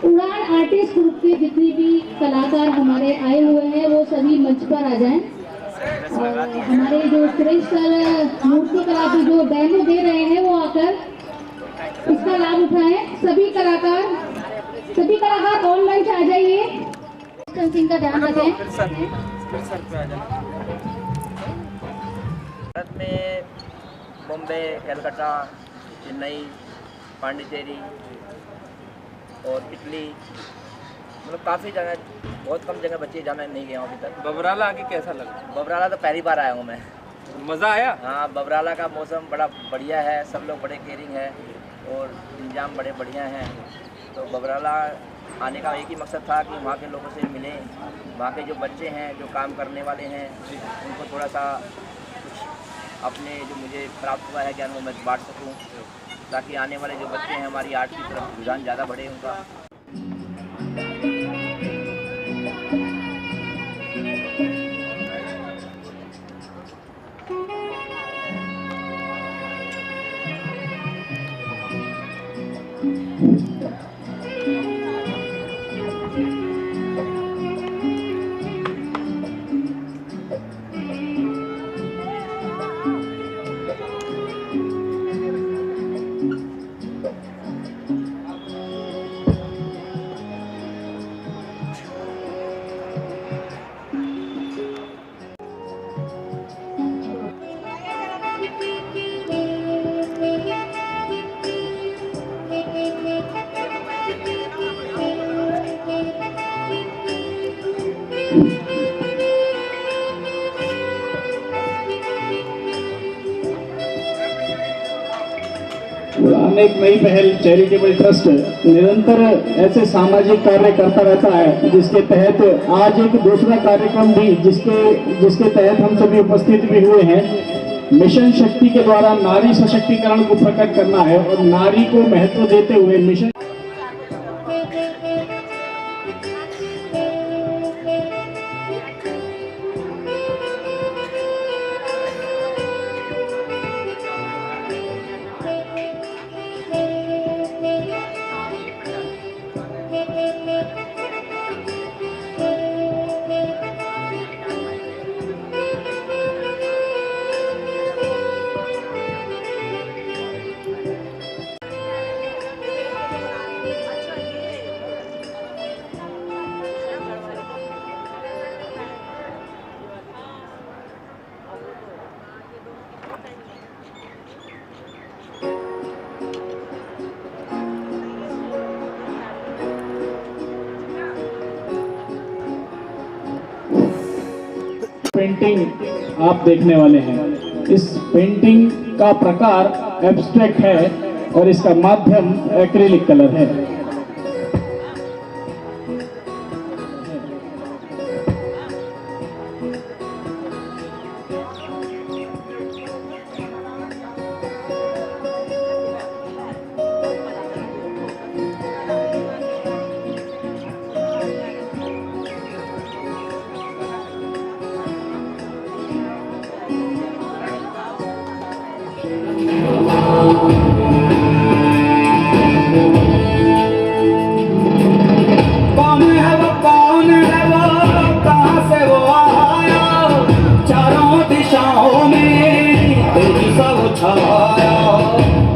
उड़ान artist group के जितने भी कलाकार हमारे आए हुए हैं वो सभी मंच पर आ जाएं। और हमारे जो सुरेश सर मूर्ति कला की जो डेमो दे रहे हैं वो आकर इसका लाभ उठाएं। सभी कलाकार ऑनलाइन से आ जाइए, डिस्टेंसिंग का ध्यान रखें। भारत में बॉम्बे, कलकत्ता, चेन्नई, पांडिचेरी और इटली, मतलब काफ़ी जगह, बहुत कम जगह बच्चे जाना नहीं गया अभी तक। बबराला आके कैसा लगा? बबराला तो पहली बार आया हूँ मैं। मज़ा आया? हाँ, बबराला का मौसम बड़ा बढ़िया है, सब लोग बड़े केयरिंग है और इंतजाम बड़े बढ़िया हैं। तो बबराला आने का एक ही मकसद था कि वहाँ के लोगों से मिलें, वहाँ के जो बच्चे हैं, जो काम करने वाले हैं, उनको थोड़ा सा कुछ अपने जो मुझे प्राप्त हुआ है ज्ञान वो मैं बांट सकूँ, ताकि आने वाले जो बच्चे हैं हमारी आर्ट की तरफ रुझान ज़्यादा बढ़े उनका। एक नई पहल चैरिटेबल ट्रस्ट निरंतर ऐसे सामाजिक कार्य करता रहता है, जिसके तहत आज एक दूसरा कार्यक्रम भी जिसके तहत हम सभी उपस्थित भी हुए हैं, मिशन शक्ति के द्वारा नारी सशक्तिकरण को प्रकट करना है और नारी को महत्व देते हुए मिशन पेंटिंग आप देखने वाले हैं। इस पेंटिंग का प्रकार एब्स्ट्रैक्ट है और इसका माध्यम एक्रिलिक कलर है।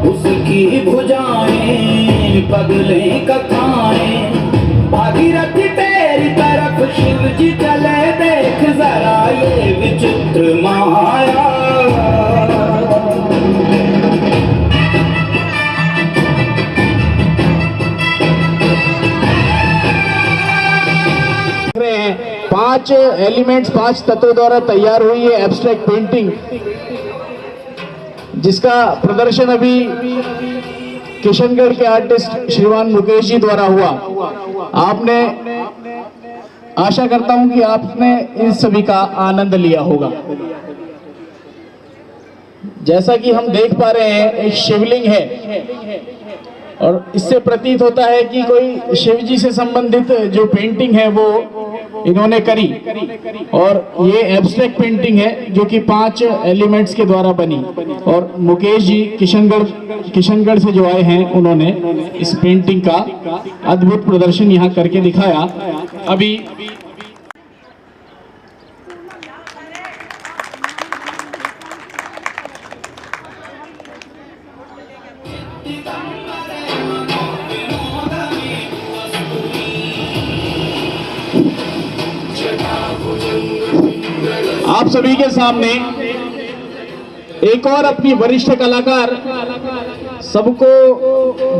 उसकी भुजाएं पगले कथाएं, भागीरथ तेरी तरफ शिव जी चले, देख जरा ये विचित्र माया। पांच एलिमेंट्स, पांच तत्वों द्वारा तैयार हुई है एब्स्ट्रैक्ट पेंटिंग, जिसका प्रदर्शन अभी किशनगढ़ के आर्टिस्ट श्रीमान मुकेश जी द्वारा हुआ। आपने, आशा करता हूं कि आपने इन सभी का आनंद लिया होगा। जैसा कि हम देख पा रहे हैं, एक शिवलिंग है और इससे प्रतीत होता है कि कोई शिव जी से संबंधित जो पेंटिंग है वो इन्होंने करी। और ये एब्स्ट्रैक्ट पेंटिंग है जो कि 5 एलिमेंट्स के द्वारा बनी। और मुकेश जी किशनगढ़ से जो आए हैं, उन्होंने इस पेंटिंग का अद्भुत प्रदर्शन यहाँ करके दिखाया। अभी आप सभी के सामने एक और अपनी वरिष्ठ कलाकार, सबको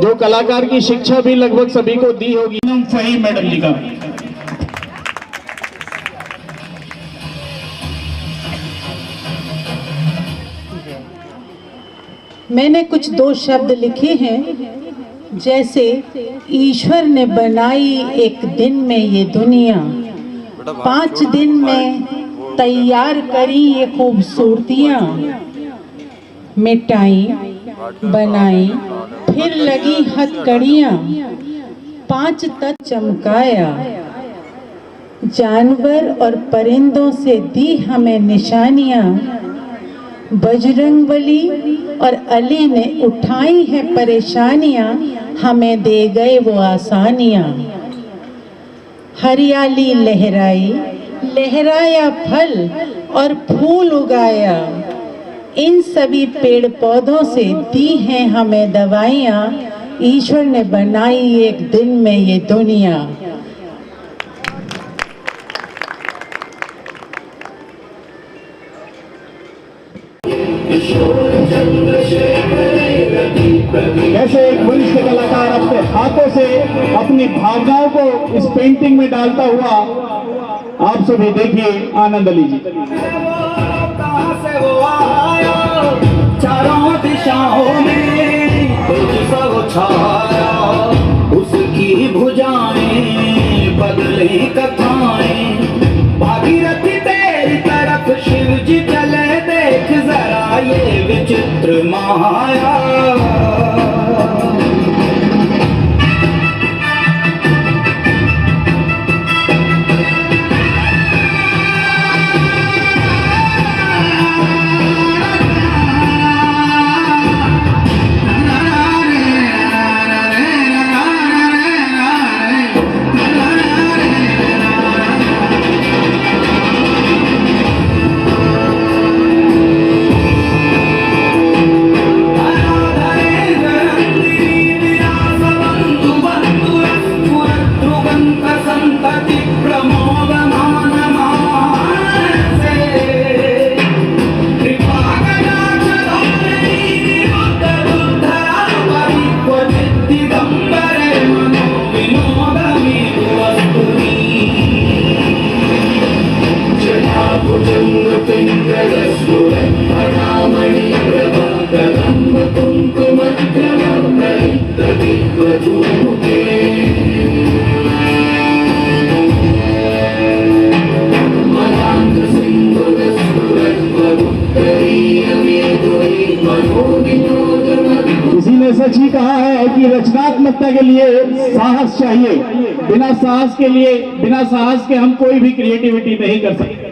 जो कलाकार की शिक्षा भी लगभग सभी को दी होगी, फहीम मैडम जी का। मैंने कुछ 2 शब्द लिखे हैं, जैसे ईश्वर ने बनाई एक दिन में ये दुनिया, 5 दिन में तैयार करी ये खूबसूरतियाँ, मिटाई बनाई फिर लगी हथकड़ियाँ, 5 तक चमकाया, जानवर और परिंदों से दी हमें निशानियाँ, बजरंगबली और अली ने उठाई है परेशानियाँ, हमें दे गए वो आसानियाँ। हरियाली लहराई, लहराया फल और फूल उगाया, इन सभी पेड़ पौधों से दी हैं हमें दवाइयाँ, ईश्वर ने बनाई एक दिन में ये दुनिया। कैसे एक वरिष्ठ कलाकार अपने हाथों से अपनी भावनाओं को इस पेंटिंग में डालता हुआ, आप सभी देखिए, आनंद लीजिए। कहाँ से वो आया, चारों दिशाओं में तुझसा वो छाया, उसकी भुजाएं बदले कथाएं, भागीरथी तेरी तरफ शिव जी चले, देख जरा ये विचित्र माया। किसी ने सच ही कहा है कि रचनात्मकता के लिए साहस चाहिए, बिना साहस के हम कोई भी क्रिएटिविटी नहीं कर सकते।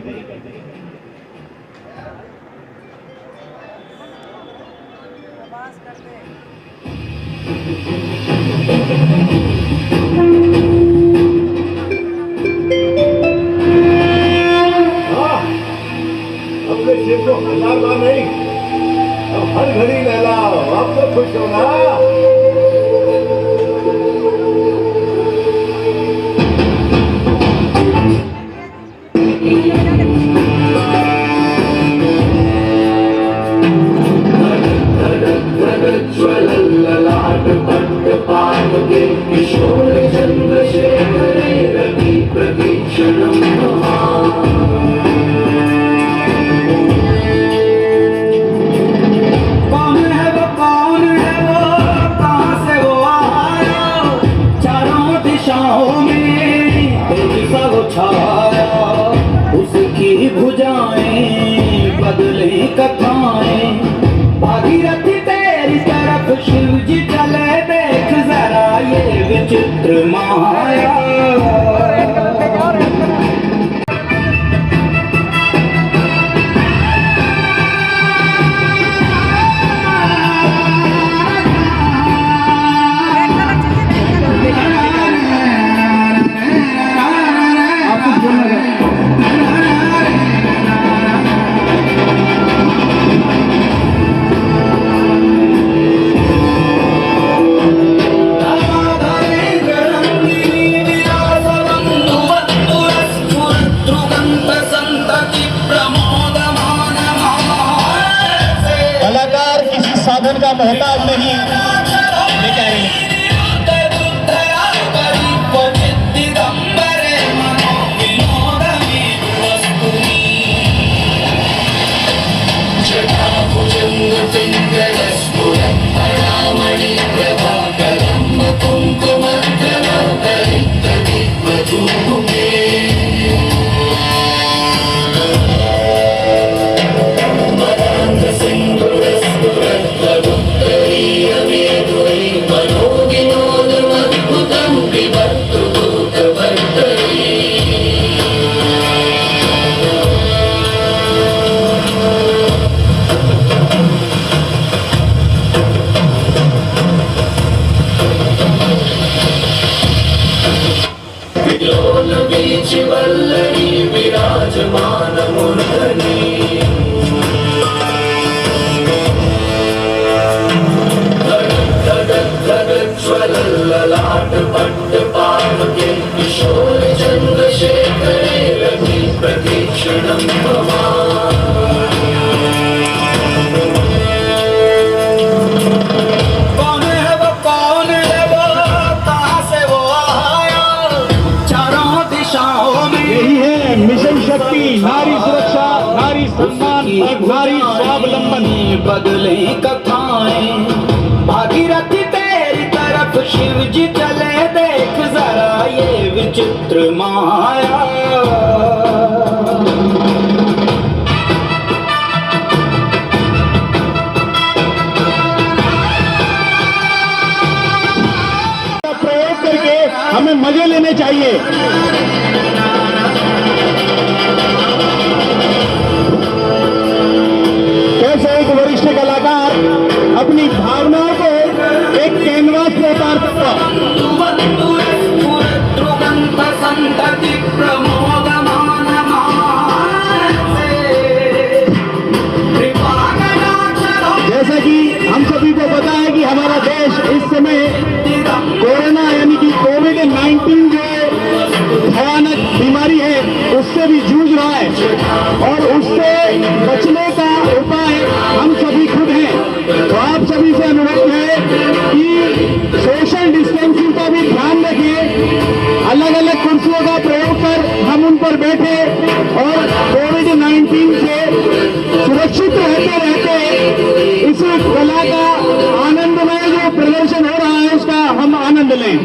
अपने शिव को 1000 बार नहीं, अब हर घड़ी लहलाओ, अब तो खुश हो ना। किशोर चंद्रशेखर रवि प्रतीक्षणम उसकी भुजाएं बदले कथाएं, भागीरथी तेरी तरफ शिव जी चले, देख जरा ये विचित्र माया। साधन का मोहताज नहीं। लेके आए हैं। विराजमान मूर्धनि ज्वलल्ललाट पट्ट पावके किशोर चन्द्रशेखरे रति प्रतीक्षणं मम। नारी सुरक्षा, नारी सम्मान और नारी स्वावलंबन। बदले कथाएं भागीरथी तेरी तरफ शिव जी चले, देख जरा ये विचित्र माया। प्रयोग करके हमें मजे लेने चाहिए। वरिष्ठ कलाकार अपनी भावनाओं को एक कैनवास पे उतार सकता। जैसा कि हम सभी को पता है कि हमारा देश इस समय कोरोना यानी कि कोविड-19 जो भयानक बीमारी है उससे भी जूझ रहा है, और उससे बचने का उपाय हम सभी खुद हैं। तो आप सभी से अनुरोध है कि सोशल डिस्टेंसिंग का भी ध्यान रखिए, अलग अलग कुर्सियों का प्रयोग कर हम उन पर बैठे और कोविड-19 से सुरक्षित रहते इस कला का आनंदमय जो प्रदर्शन हो रहा है उसका हम आनंद लें।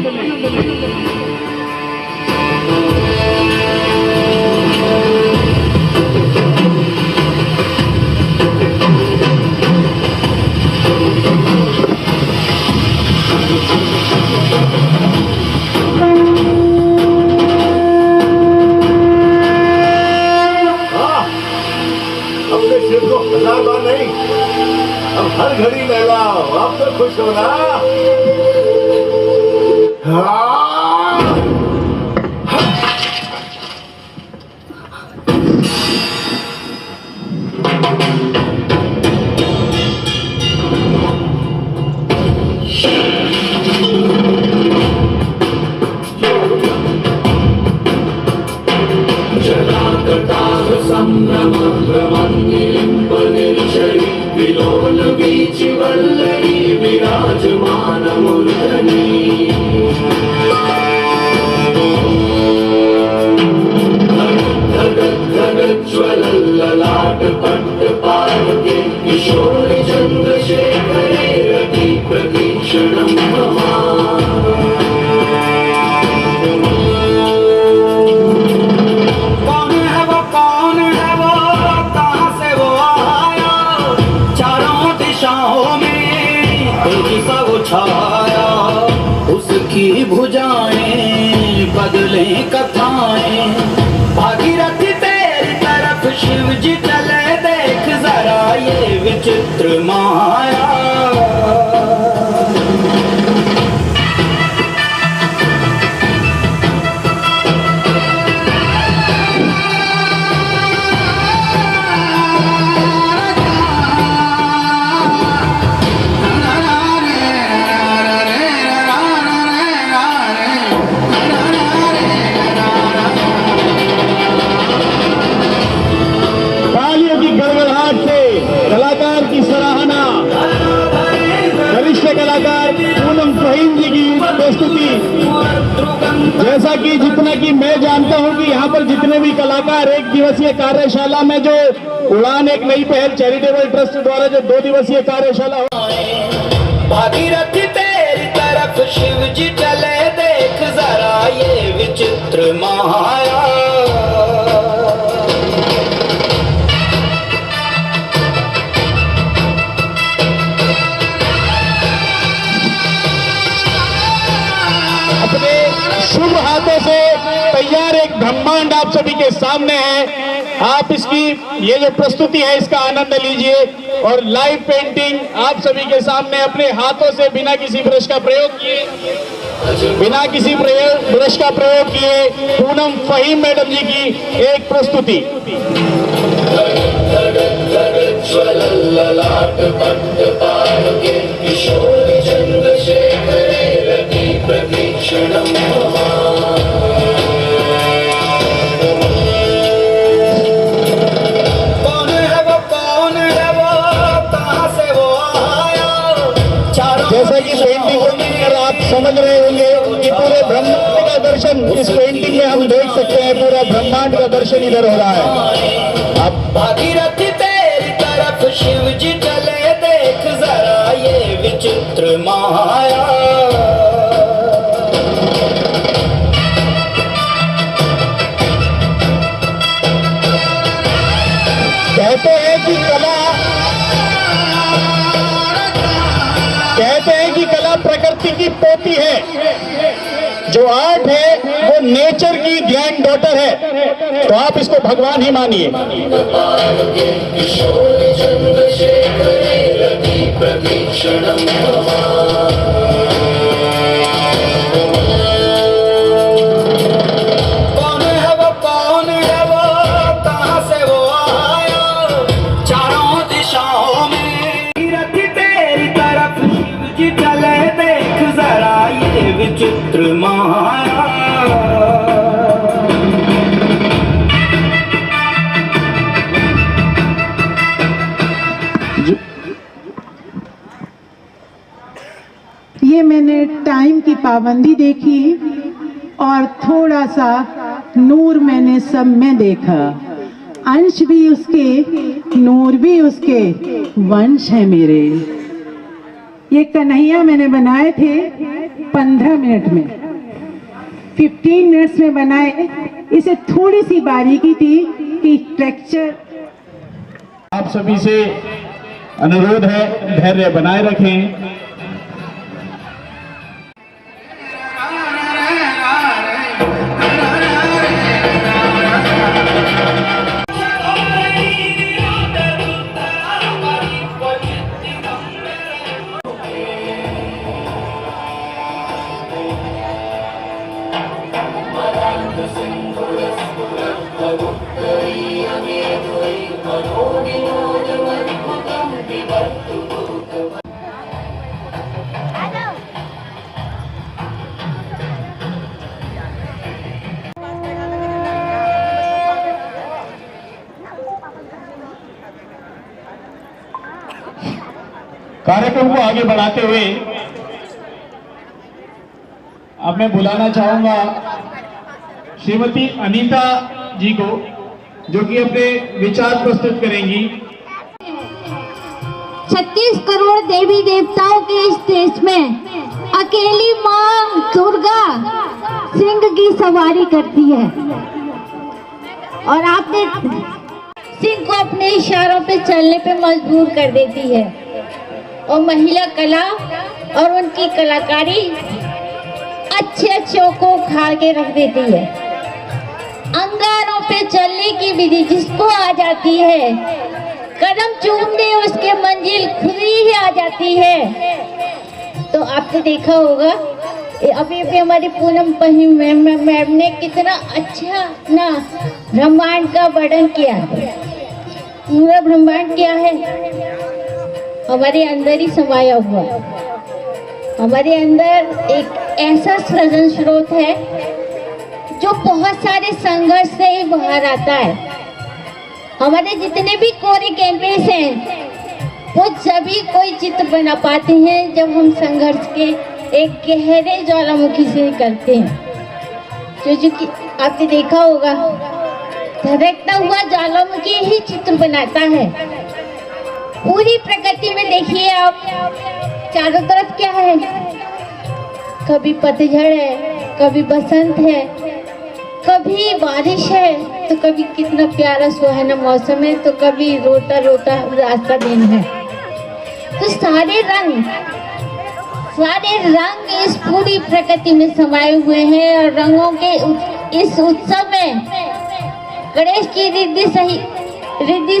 अपने सिर को 1000 बार नहीं, अब हर घड़ी नहलाओ, आप तो खुश हो ना। विलोल बीच वल्लरी विराजमान मूर्धनि ज्वलल्ललाट पट्ट पावके किशोर चन्द्रशेखरे रति प्रतीक्षणं मम। छाया उसकी भुजाएं बदले कथाएं, भागीरथी तेरी तरफ शिव जी चले, देख जरा ये विचित्र माया। कलाकार की सराहना अनुभवी कलाकार 1 दिवसीय कार्यशाला में जो उड़ान एक नई पहल चैरिटेबल ट्रस्ट द्वारा जो 2 दिवसीय कार्यशाला भागीरथी तेरी तरफ शिव जी चले, देख जरा ये विचित्र माया। अपने शुभ हाथों से तैयार एक ब्रह्मांड आप सभी के सामने है। आप इसकी ये जो प्रस्तुति है इसका आनंद लीजिए और लाइव पेंटिंग आप सभी के सामने अपने हाथों से बिना किसी ब्रश का प्रयोग किए पूनम फहीम मैडम जी की एक प्रस्तुति। जैसा कि पेंटिंग को देखकर आप समझ रहे होंगे कि पूरे ब्रह्मांड का दर्शन इस पेंटिंग में हम देख सकते हैं। पूरा ब्रह्मांड का दर्शन इधर हो रहा है। अब भागीरथी तेरी तरफ शिव जी चले, देख जरा ये विचित्र माया। कहते हैं कि कला प्रकृति की पोती है, जो आर्ट है वो नेचर की ग्रैंड डॉटर है, तो आप इसको भगवान ही मानिए। विचित्र माया। ये मैंने टाइम की पाबंदी देखी और थोड़ा सा नूर मैंने सब में देखा। अंश भी उसके, नूर भी उसके, वंश है मेरे। ये कन्हैया मैंने बनाए थे 15 मिनट में, 15 मिनट्स में बनाए। इसे थोड़ी सी बारीकी थी कि टेक्सचर। आप सभी से अनुरोध है धैर्य बनाए रखें। कार्यक्रम को आगे बढ़ाते हुए अब मैं बुलाना चाहूंगा श्रीमती अनीता जी को, जो कि अपने विचार प्रस्तुत करेंगी। 36 करोड़ देवी देवताओं के इस देश में अकेली मां दुर्गा सिंह की सवारी करती है और आपने सिंह को अपने इशारों पे चलने पे मजबूर कर देती है और महिला कला और उनकी कलाकारी अच्छे अच्छों को उखाड़ के रख देती है। अंगारों पे चलने की विधि जिसको आ जाती है, कदम चूम दे उसके मंजिल खुद ही आ जाती है। तो आपने देखा होगा अभी हमारी पूनम फहीम मैम ने कितना अच्छा ना ब्रह्मांड का वर्णन किया है। पूरा ब्रह्मांड क्या है, हमारे अंदर ही समाया हुआ। हमारे अंदर एक ऐसा सृजन स्रोत है जो बहुत सारे संघर्ष से ही बाहर आता है। हमारे जितने भी कोरे कैनवेस हैं वो सभी कोई चित्र बना पाते हैं जब हम संघर्ष के एक गहरे ज्वालामुखी से निकलते हैं। जो कि आपने देखा होगा धड़कता हुआ ज्वालामुखी ही चित्र बनाता है। पूरी प्रकृति में देखिए आप, चारों तरफ क्या है, कभी पतझड़ है, कभी बसंत है, कभी बारिश है, तो कभी कितना प्यारा सुहाना मौसम है, तो कभी रोता रोता रास्ता दिन है। तो सारे रंग इस पूरी प्रकृति में समाये हुए हैं। और रंगों के इस उत्सव में गणेश की रिद्धि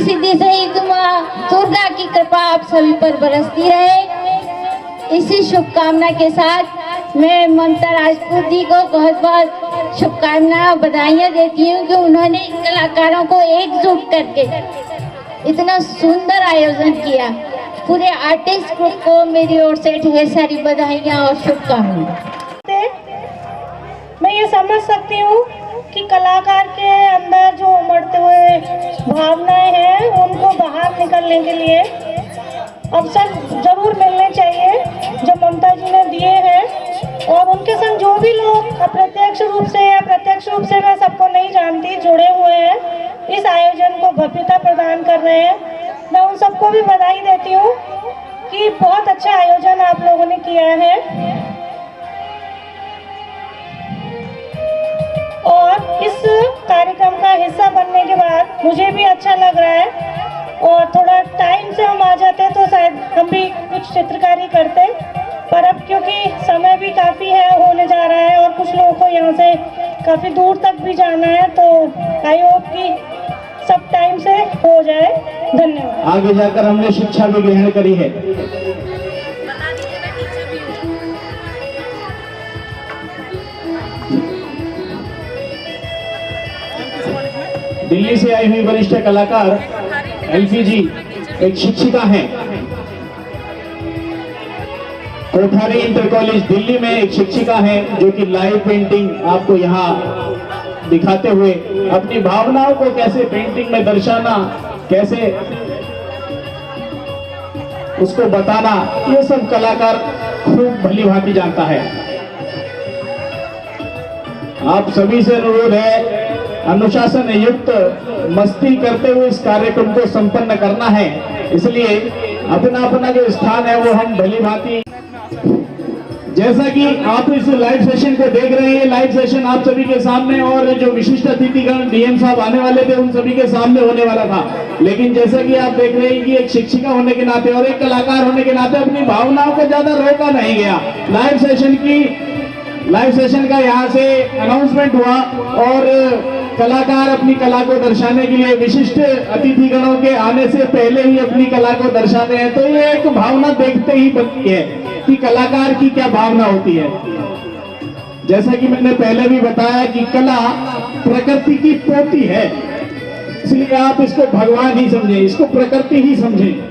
सिद्धि सहित मां दुर्गा की कृपा आप सभी पर बरसती रहे। इसी शुभकामना के साथ मैं ममता राजपूत जी को बहुत बहुत शुभकामना बधाइयाँ देती हूँ कि उन्होंने कलाकारों को एकजुट करके इतना सुंदर आयोजन किया। पूरे आर्टिस्ट ग्रुप को मेरी ओर से ढेर सारी बधाइयाँ और शुभकामनाएं। मैं ये समझ सकती हूँ कि कलाकार के अंदर जो उमड़ते हुए भावनाएं हैं उनको बाहर निकलने के लिए अवसर जरूर मिलने चाहिए जो ममता जी ने दिए हैं। और उनके संग जो भी लोग अप्रत्यक्ष रूप से या प्रत्यक्ष रूप से, मैं सबको नहीं जानती, जुड़े हुए हैं, इस आयोजन को भव्यता प्रदान कर रहे हैं, मैं उन सबको भी बधाई देती हूँ कि बहुत अच्छा आयोजन आप लोगों ने किया है। और इस कार्यक्रम का हिस्सा बनने के बाद मुझे भी अच्छा लग रहा है। और थोड़ा टाइम से हम आ जाते तो शायद हम भी कुछ चित्रकारी करते, पर अब क्योंकि समय भी काफ़ी है, होने जा रहा है और कुछ लोगों को यहाँ से काफ़ी दूर तक भी जाना है, तो आई होप कि सब टाइम से हो जाए। धन्यवाद। आगे जाकर हमने शिक्षा भी ग्रहण करी है। दिल्ली से आई हुई वरिष्ठ कलाकार एल्फी जी एक शिक्षिका हैं। कोठारी इंटर कॉलेज दिल्ली में एक शिक्षिका हैं जो कि लाइव पेंटिंग आपको यहाँ दिखाते हुए अपनी भावनाओं को कैसे पेंटिंग में दर्शाना, कैसे उसको बताना, ये सब कलाकार खूब भली भांति जानता है। आप सभी से अनुरोध है, अनुशासन युक्त मस्ती करते हुए इस कार्यक्रम को संपन्न करना है, इसलिए अपना अपना जो स्थान है वो हम भली भांति, जैसा कि आप इस लाइव सेशन को देख रहे हैं, लाइव सेशन आप सभी के सामने और जो विशिष्ट अतिथिगण डीएम साहब आने वाले थे उन सभी के सामने होने वाला था, लेकिन जैसा कि आप देख रहे हैं कि एक शिक्षिका होने के नाते और एक कलाकार होने के नाते अपनी भावनाओं को ज्यादा रोका नहीं गया। लाइव सेशन का यहाँ से अनाउंसमेंट हुआ और कलाकार अपनी कला को दर्शाने के लिए विशिष्ट अतिथिगणों के आने से पहले ही अपनी कला को दर्शाते हैं, तो ये एक भावना देखते ही बनती है कि कलाकार की क्या भावना होती है। जैसा कि मैंने पहले भी बताया कि कला प्रकृति की पोती है, इसलिए आप इसको भगवान ही समझें, इसको प्रकृति ही समझें।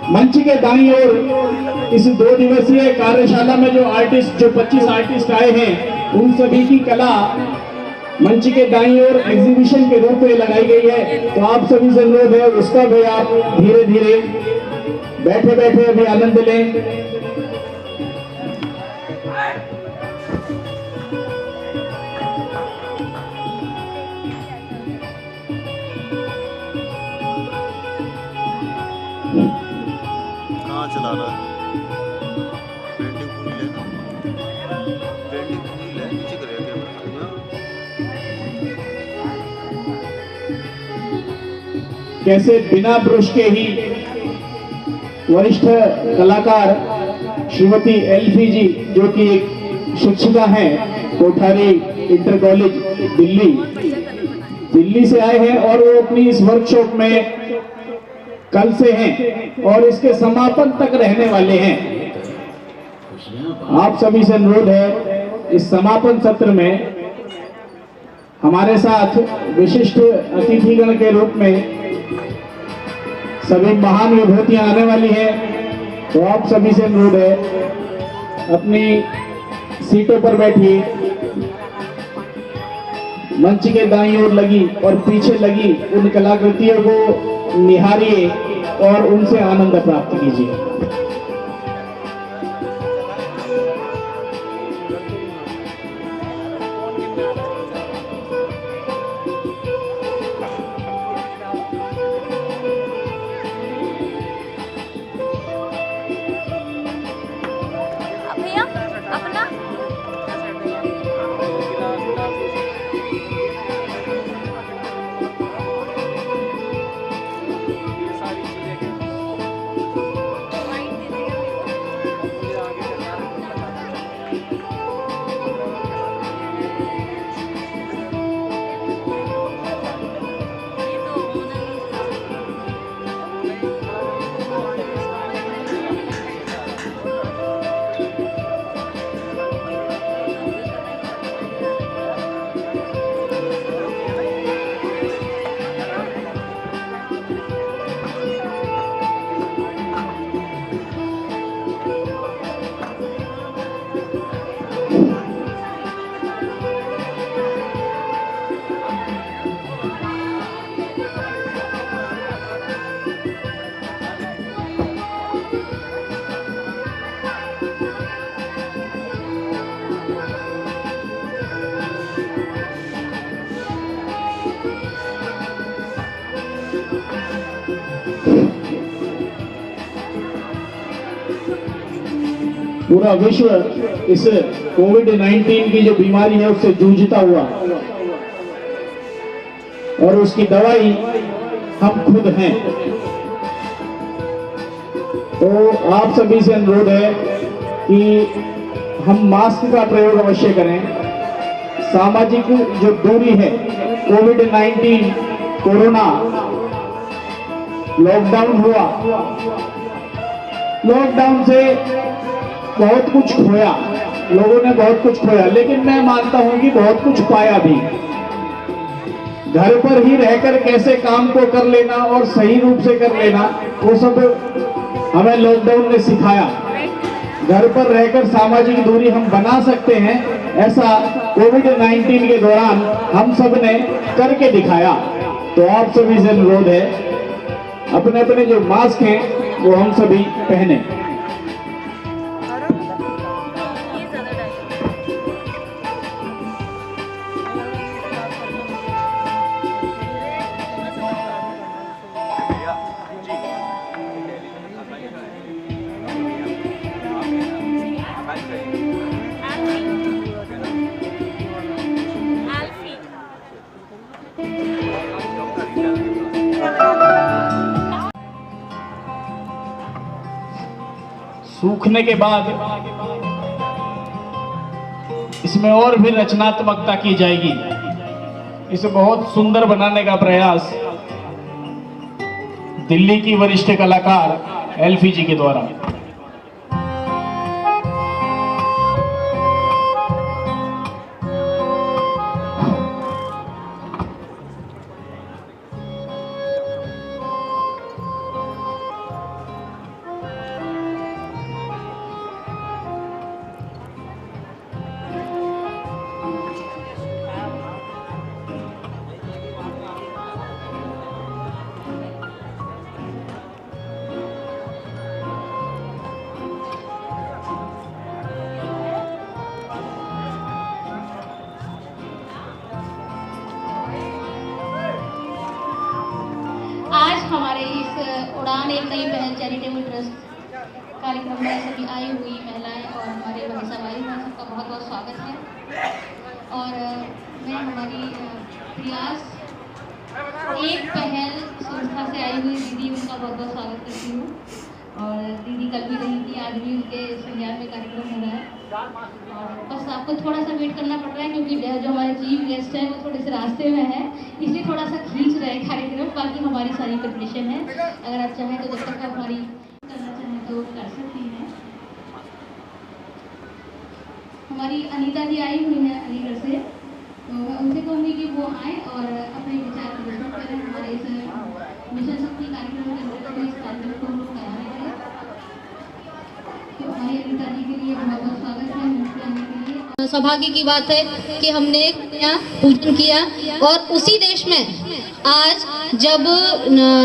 मंच के दाईं ओर इस 2 दिवसीय कार्यशाला में जो 25 आर्टिस्ट आए हैं उन सभी की कला मंच के दाईं ओर एग्जीबिशन के रूप में लगाई गई है। तो आप सभी से अनुरोध है उसका भी आप धीरे धीरे बैठे बैठे अभी आनंद लें। चला रहा है पेंटिंग पूरी ले नीचे करेगा कैमरा। कैसे बिना ब्रश के ही वरिष्ठ कलाकार श्रीमती एल्फी जी जो कि एक शिक्षिका हैं कोठारी इंटर कॉलेज दिल्ली से आए हैं और वो अपनी इस वर्कशॉप में कल से हैं और इसके समापन तक रहने वाले हैं। आप सभी से अनुरोध है इस समापन सत्र में हमारे साथ विशिष्ट अतिथिगण के रूप में सभी महान विभूतियां आने वाली हैं, तो आप सभी से अनुरोध है अपनी सीटों पर बैठिए। मंच के दाईं ओर लगी और पीछे लगी उन कलाकृतियों को निहारिए और उनसे आनंद प्राप्त कीजिए। भैया अपना पूरा विश्व इस कोविड-19 की जो बीमारी है उससे जूझता हुआ और उसकी दवाई हम खुद हैं। तो आप सभी से अनुरोध है कि हम मास्क का प्रयोग अवश्य करें। सामाजिक जो दूरी है, कोविड-19 कोरोना लॉकडाउन हुआ, लॉकडाउन से बहुत कुछ खोया, लोगों ने बहुत कुछ खोया, लेकिन मैं मानता हूं कि बहुत कुछ पाया भी। घर पर ही रहकर कैसे काम को कर लेना और सही रूप से कर लेना, वो सब हमें लॉकडाउन ने सिखाया। घर पर रहकर सामाजिक दूरी हम बना सकते हैं, ऐसा कोविड-19 के दौरान हम सब ने करके दिखाया। तो आप सभी से अनुरोध है, अपने अपने जो मास्क हैं वो हम सभी पहने। सूखने के बाद इसमें और भी रचनात्मकता की जाएगी। इसे बहुत सुंदर बनाने का प्रयास दिल्ली की वरिष्ठ कलाकार एल्फी जी के द्वारा। हमारे इस उड़ान एक नई पहल चैरिटेबल ट्रस्ट कार्यक्रम में सभी आई हुई महिलाएं और हमारे भाई भाई सबका बहुत बहुत स्वागत है। और मैं हमारी प्रयास एक पहल संस्था से आई हुई दीदी, उनका बहुत बहुत स्वागत करती हूँ। और दीदी कल भी रही थी, आज भी उनके संज्ञान में कार्यक्रम हो रहा है। और बस आपको थोड़ा सा वेट करना पड़ रहा है क्योंकि जो हमारे चीफ गेस्ट हैं वो थोड़े से रास्ते में हैं, इसलिए थोड़ा सा खींच रहे हैं कार्यक्रम। बाकी हमारी सारी प्रिपरेशन है, अगर आप चाहें तो जब तक आप हमारी करना चाहें तो कर सकती हैं। हमारी अनीता जी आई हुई हैं अलीगढ़ से, तो मैं उनसे कहूँगी कि वो आएँ और अपने विचार प्रस्तुत करें हमारे इस मिशन शक्ति कार्यक्रम के अंतर्गत इस कार्यक्रम को हम लोग करा रहे हैं। तो हमारी अनीता जी के लिए बहुत बहुत स्वागत है मूर्ति आने के लिए। सौभाग्य की बात है कि हमने यहाँ पूजन किया और उसी देश में आज जब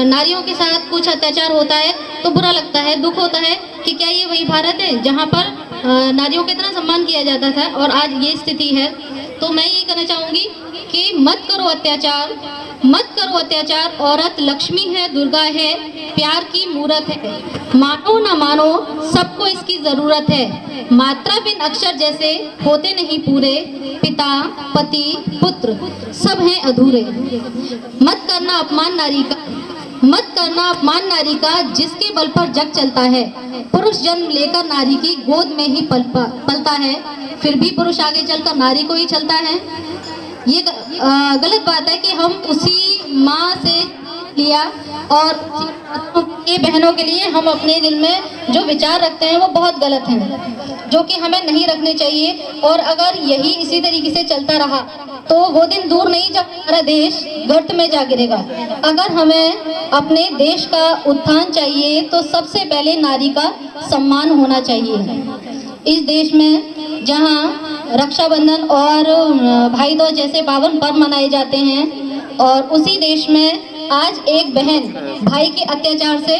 नारियों के साथ कुछ अत्याचार होता है तो बुरा लगता है, दुख होता है कि क्या ये वही भारत है जहाँ पर नारियों का इतना सम्मान किया जाता था और आज ये स्थिति है। तो मैं ये कहना चाहूँगी कि मत करो अत्याचार, मत करो अत्याचार। औरत लक्ष्मी है, दुर्गा है, प्यार की मूरत है। मानो ना मानो सबको इसकी जरूरत है। मात्रा बिन अक्षर जैसे होते नहीं पूरे, पिता पति पुत्र सब हैं अधूरे। मत करना अपमान नारी का, मत करना अपमान नारी का, जिसके बल पर जग चलता है। पुरुष जन्म लेकर नारी की गोद में ही पलता है, फिर भी पुरुष आगे चलकर नारी को ही चलता है। ये गलत बात है कि हम उसी माँ से लिया और ये बहनों के लिए हम अपने दिल में जो विचार रखते हैं वो बहुत गलत हैं, जो कि हमें नहीं रखने चाहिए। और अगर यही इसी तरीके से चलता रहा तो वो दिन दूर नहीं जब हमारा देश गर्त में जा गिरेगा। अगर हमें अपने देश का उत्थान चाहिए तो सबसे पहले नारी का सम्मान होना चाहिए। इस देश में जहाँ रक्षाबंधन और भाई दूज जैसे पावन पर्व मनाए जाते हैं और उसी देश में आज एक बहन भाई के अत्याचार से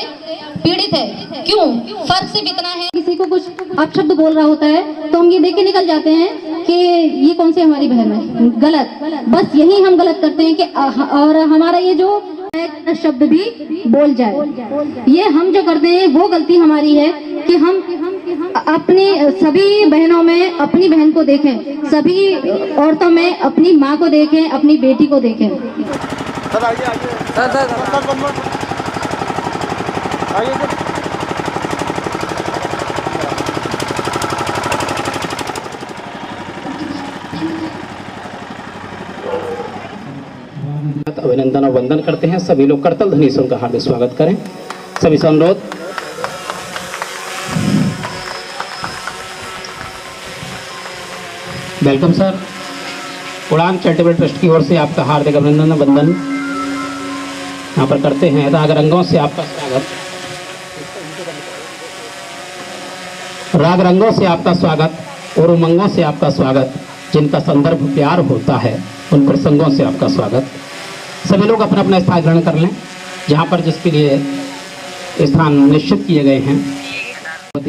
पीड़ित है, क्यों? फर्क सिर्फ इतना है, किसी को कुछ अपशब्द बोल रहा होता है तो हम ये देख के निकल जाते हैं कि ये कौन सी हमारी बहन है। गलत, बस यही हम गलत करते हैं कि और हमारा ये जो शब्द भी बोल जाए, ये हम जो करते हैं वो गलती हमारी है कि हम अपनी सभी बहनों में अपनी बहन को देखें, सभी औरतों में अपनी माँ को देखें, अपनी बेटी को देखें। सर आइए आइए सर आइए सर। अभिनंदन और वंदन करते हैं। सभी लोग करतल ध्वनि से उनका हार्दिक स्वागत करें। सभी से अनुरोध। Welcome sir. उड़ान चैरिटेबल ट्रस्ट की ओर से आपका हार्दिक अभिनंदन वंदन यहाँ पर करते हैं। राग रंगों से आपका स्वागत, राग रंगों से आपका स्वागत और उमंगों से आपका स्वागत। जिनका संदर्भ प्यार होता है उन प्रसंगों से आपका स्वागत। सभी लोग अपना अपना स्थान ग्रहण कर लें जहाँ पर जिसके लिए स्थान निश्चित किए गए हैं।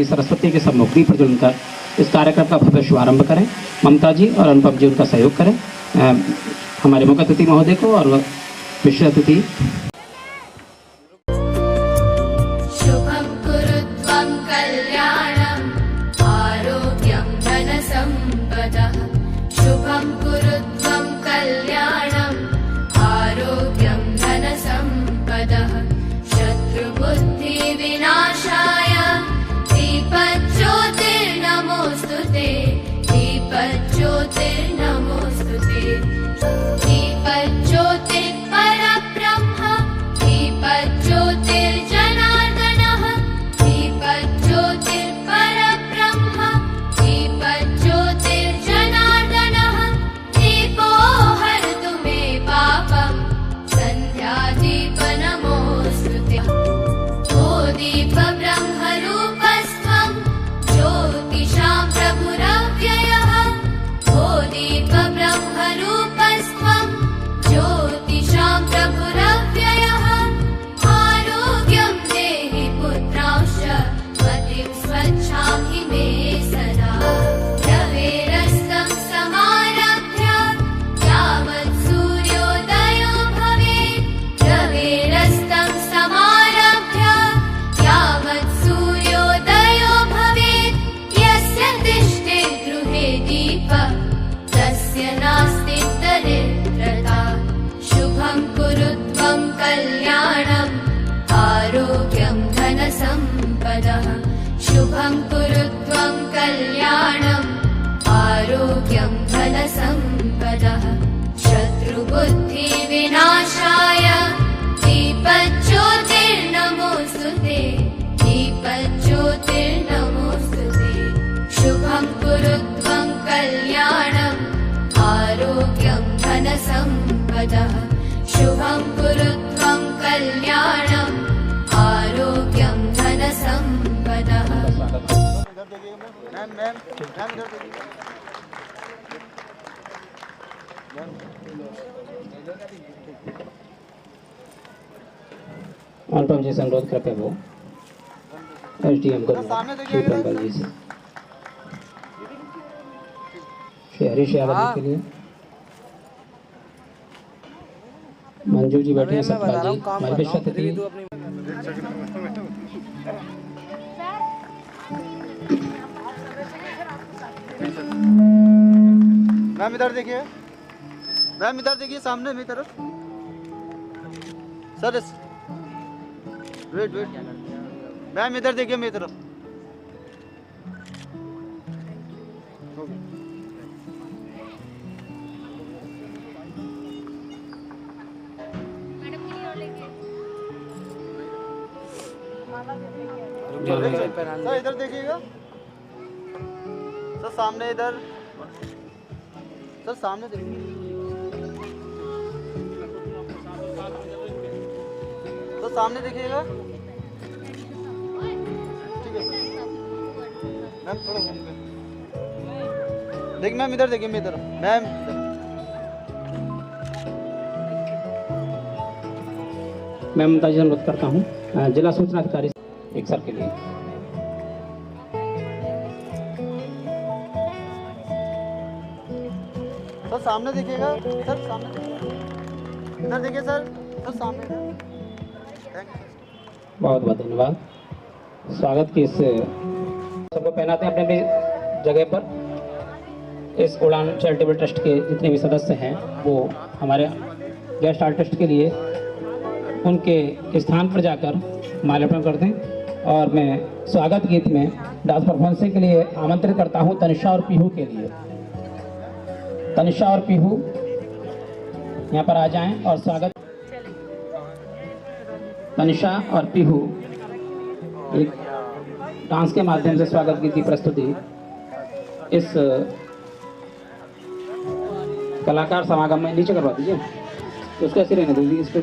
सरस्वती के सम्मुख दीप प्रज्वलन कर इस कार्यक्रम का भव्य शुभारंभ करें। ममता जी और अनुपम जी उनका सहयोग करें। हमारे मुख्य अतिथि महोदय को और विशेष अतिथि शुभं कुरुत्वं कल्याणं आरोग्यं धनसम्पदः। शुभं कुरुत्वं कल्याणं आरोग्यं धनसम्पदः। शत्रुबुद्धिविनाशाय दीपज्योतिर्नमोऽस्तुते, दीपज्योतिर्नमोऽस्तुते। दीपज्योतिर्परब्रह्म, दीपज्योतिर्जनार्दनः। दीपज्योतिर्परब्रह्म, दीपज्योतिर्जनार्दनः। दीपो हरतु मे पापं, सन्ध्यादीपनमोऽस्तुते। ओ दीप ब्रह्मरूपस्त्वं, ज्योतिषां प्रभुरव्ययः। ओ दीप ब्रह्मरूपस्त्वं, ज्योतिषां प्रभुरव्ययः। आरोग्यं देहि पुत्रांश्च, मतिं स्वच्छां हि मे सदा। रवेरस्तं समारभ्य यावत् सूर्योदयो भवेत्। रवेरस्तं समारभ्य यावत् सूर्योदयो भवेत्। यस्य तिष्ठेत् गृहे दीपः, तस्य नास्ति दरिद्रता। शुभं कुरुत्वं कल्याणं आरोग्यं धनसम्पदः। शुभं कुरुत्वं कल्याणं आरोग्यं धनसम्पदः। शत्रुबुद्धिविनाशाय दीपज्योतिर्नमोऽस्तुते, दीपज्योतिर्नमोऽस्तुते। शुभं कुरुत्वं कल्याणं आरोग्यं धनसम्पदः। शुभं कुरुत्वं कल्याणं आरोग्यं धनसम्पदः। देखिए मैम मैम मैम इधर देखिए अनुपम जी से अनुरोध करते हैं वो SDM को श्री प्रेमपाल जी से श्री हरीश यादव जी के लिए मंजू जी बैठे हैं सतपाल जी महेश अतिथि मैम इधर देखिए मैम इधर देखिए सामने मेरी तरफ सर वेट वेट मैम इधर देखिए मेरी तरफ सर इधर देखिएगा सर सामने इधर सर सामने देखिए तो सामने देखिएगा ठीक है सर मैम थोड़ा घूम के देख मैम इधर देखिए मेरी तरफ मैम मैं ममता जी से अनुरोध करता हूँ जिला सूचना अधिकारी एक सर के लिए सर सामने देखिएगा सर सामने इधर देखिए सर सामने बहुत बहुत धन्यवाद स्वागत की इस सबको पहनाते हैं अपने अपनी जगह पर इस उड़ान चैरिटेबल ट्रस्ट के जितने भी सदस्य हैं वो हमारे गेस्ट आर्टिस्ट के लिए उनके स्थान पर जाकर माल्यार्पण कर दें और मैं स्वागत गीत में डांस परफॉर्मेंस के लिए आमंत्रित करता हूं तनिषा और पीहू के लिए तनिषा और पीहू यहाँ पर आ जाएं और स्वागत तनिषा और पीहू एक डांस के माध्यम से स्वागत गीत की प्रस्तुति इस कलाकार समागम में नीचे करवा दीजिए तो उसको ऐसे रहने दीजिए इस पर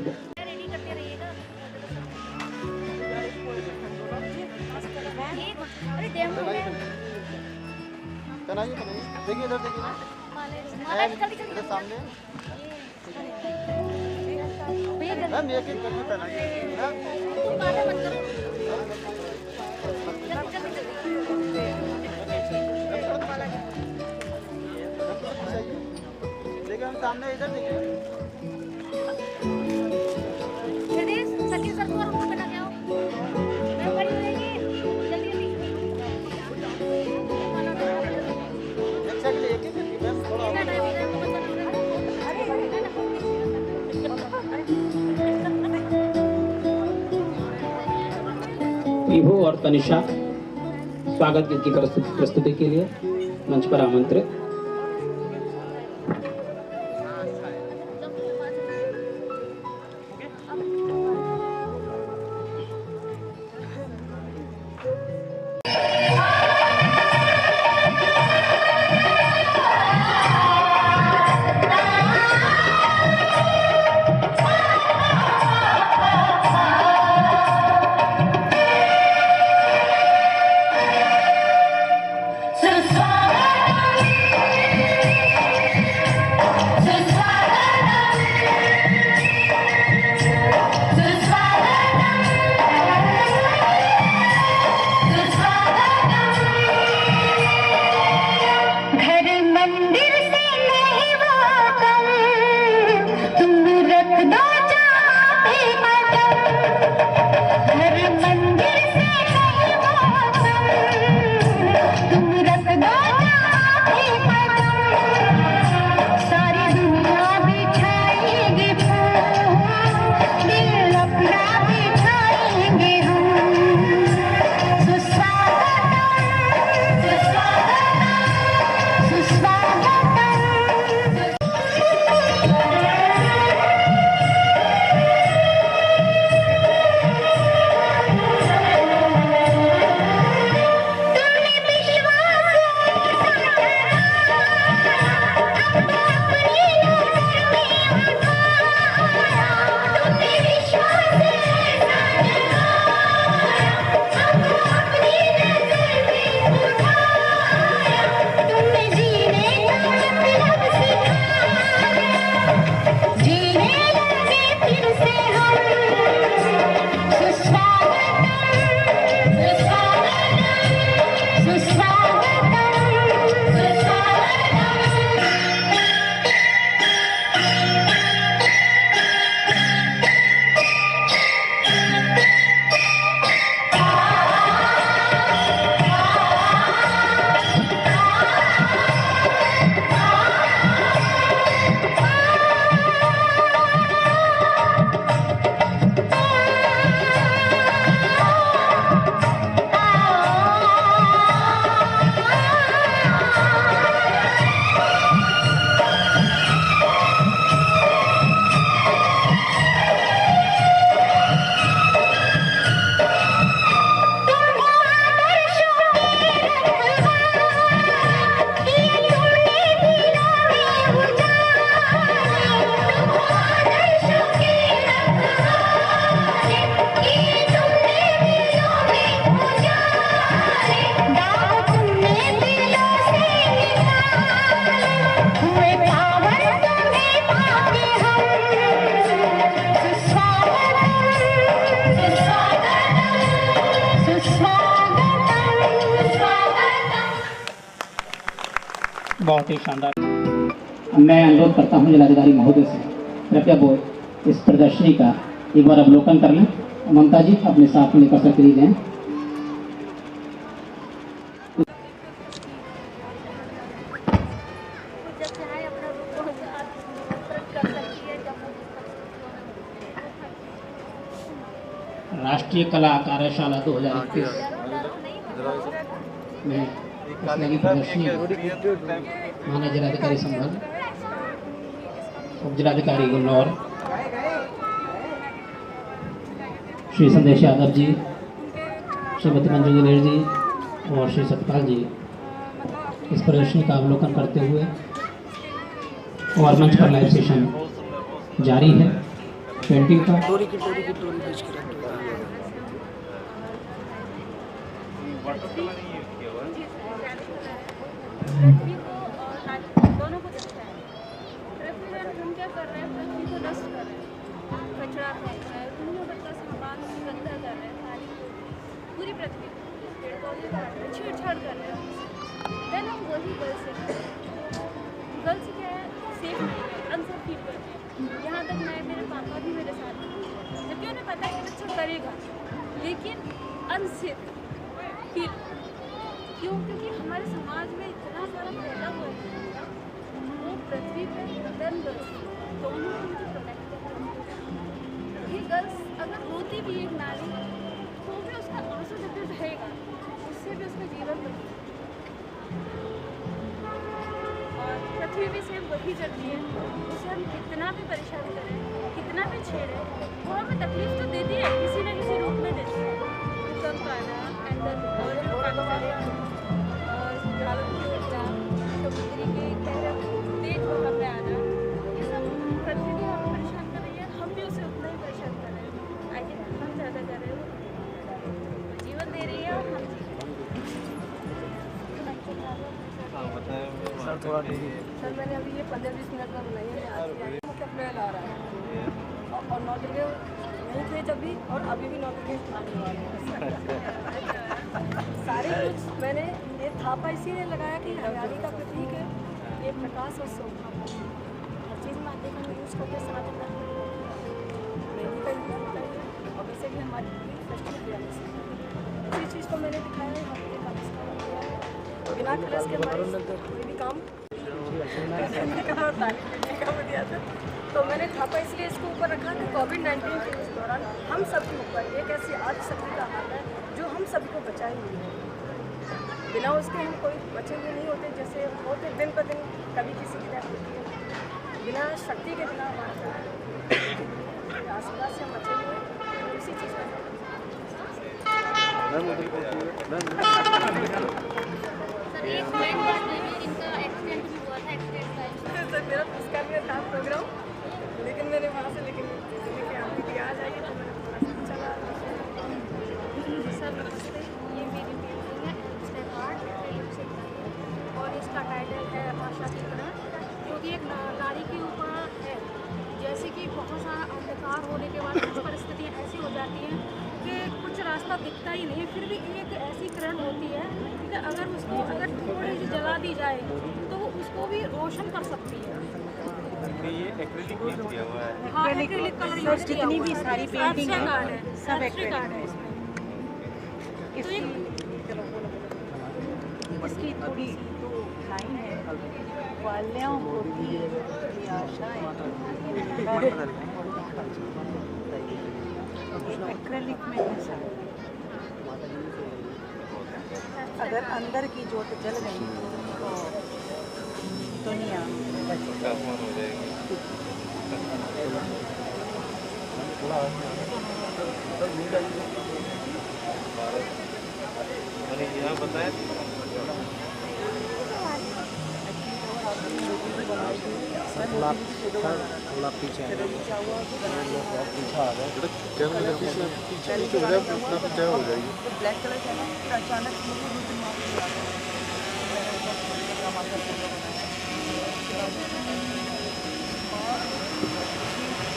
देखिए इधर देखिए इधर सामने मैम एक एक करके देखिए हम सामने इधर देखिए पीहू और तनिषा स्वागत गीत की प्रस्तुति के लिए मंच पर आमंत्रित Since बहुत ही शानदार। मैं अनुरोध करता हूँ जिलाधिकारी महोदय से कृपया वो इस प्रदर्शनी का एक बार अवलोकन कर लें। ममता जी अपने साथ में लेकर सकती हैं। राष्ट्रीय कला कार्यशाला 2021 में लगी प्रदर्शनी माननीय जिलाधिकारी संभाग, उप जिलाधिकारी गुन्नौर, श्री संदेश यादव जी, श्रीमती मंजू दिनेश जी और श्री सतपाल जी इस प्रदर्शनी का अवलोकन करते हुए और मंच पर लाइव सेशन जारी है पेंटिंग का। दोनों को देखता है। पृथ्वी हम क्या कर रहे हैं, पृथ्वी को नष्ट कर रहे हैं, कचरा फेंक रहे हैं, दुनिया भर का सामान गंदा कर रहे हैं, सारी पूरी पृथ्वी पेड़ पौधे काट रहे हैं, छेड़छाड़ कर रहे हैं। देन हम वही गर्ल्स से गर्ल्स क्या है, सेफ नहीं है, अनसेफ फील करते हैं। यहाँ तक मैं, मेरे पापा भी मेरे साथ हैं, जबकि उन्हें पता है कि बच्चा करेगा, लेकिन अनसेफ फील। क्यों? क्योंकि हमारे समाज में इतना सारा फैला हुआ है, वो पृथ्वी पर देन गर्ल्स दोनों उनको प्रोटेक्ट करते हैं। ये गर्ल्स अगर रोती भी एक नारी तो भी उसका आंसू जब भी रहेगा, उससे भी उसका जीवन बचेगा। और पृथ्वी भी सेम वही चलती है, उसे हम कितना भी परेशान करें, कितना भी छेड़ें, वो हमें तकलीफ तो देती है, किसी न किसी रूप में देती है। भूकंप आना, समुद्री के तेज हवा पे आना, ये सब पृथ्वी भी हमें परेशान कर रही है, हम भी उसे उतना ही परेशान कर रहे हैं। आई थिंक हम ज़्यादा कर रहे हैं, वो जीवन दे रही है और हम जी रहे हैं। सर मैंने अभी ये 15-20 मिनट में बनाई है, मुख्य अप्रैल आ रहा है और 9 दुर्गे नहीं थे जब भी, और अभी भी 9 दुर्गे आने वाले हैं। सारे कुछ मैंने ये थापा इसीलिए लगाया कि हरियाली का प्रतीक है, ये प्रकाश और शोभा हर चीज़ में आते हम यूज़ करते हैं। सनातन धर्म मेहंदी का यूज़ होता है और वैसे भी हमारी फेस्टिवल भी इसी चीज़ को मैंने दिखाया है। यहाँ पे बिना कलश के हमारे कोई भी काम दिया था, तो मैंने थापा इसलिए इसको ऊपर रखा कि कोविड-19 के इस दौरान हम सबके ऊपर एक ऐसी आदि शक्ति का हाथ है जो हम सभी को बचाए हुए है। बिना उसके हम कोई बचे हुए नहीं होते, जैसे होते दिन पर दिन कभी किसी की डेथ होती है, बिना शक्ति के बिना हमारा आशीर्वाद से हम बचे हुए हैं। उसी चीज़ का सर मेरा पुरस्कार में था प्रोग्राम, लेकिन मैंने वहाँ से लेके आने दिया आ जाइए तो मैंने थोड़ा सा चला। सर नमस्ते, ये मेरी पेंटिंग है एब्स्ट्रैक्ट आर्ट और इसका टाइटल है आशा की तरह, जो कि एक नारी के ऊपर है। जैसे कि बहुत सारा अंधकार होने के बाद कुछ परिस्थितियाँ ऐसी हो जाती हैं कि कुछ रास्ता दिखता ही नहीं, फिर भी एक ऐसी किरण होती है कि अगर उसको थोड़ी सी जला दी जाए तो वो उसको भी रोशन कर सकती है। ये एक्रिलिक यूज किया हुआ है। हाँ, एक्रिलिक कलर यूज किया जितनी भी सारी पेंटिंग है सब एक्रिलिक आर्ट है इसमें। इसकी थोड़ी तो लाइन है, वाल्याओं को भी ये आशाएं एक्रिलिक में ऐसा अगर अंदर की जोत जल गई तो दुनिया आसमान हो जाएगी। मैंने यहाँ बताया थोड़ा पीछे आ गए, पीछे आ गए, पीछे हो जाए अपना पीछे हो जाएगी। ब्लैक कलर का अचानक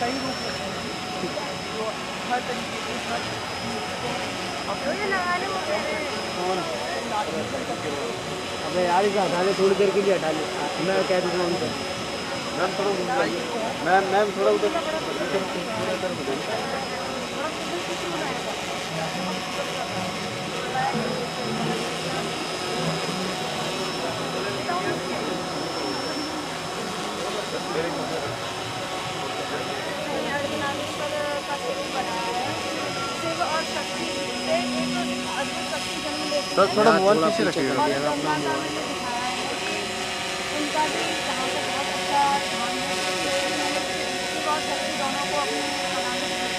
कई रूप होते हैं जो हर तरीके के हर अबे यार इसे हटा ले, थोड़ी देर के लिए हटा ले, मैं कह दूँगा उनको। मैम थोड़ा घूम जाइए, मैम थोड़ा उधर सर थोड़ा मोबाइल पीछे रखिएगा। उनका भी यहाँ पे बहुत अच्छा ध्यान है, बहुत शक्ति दोनों को अपने बनाने में।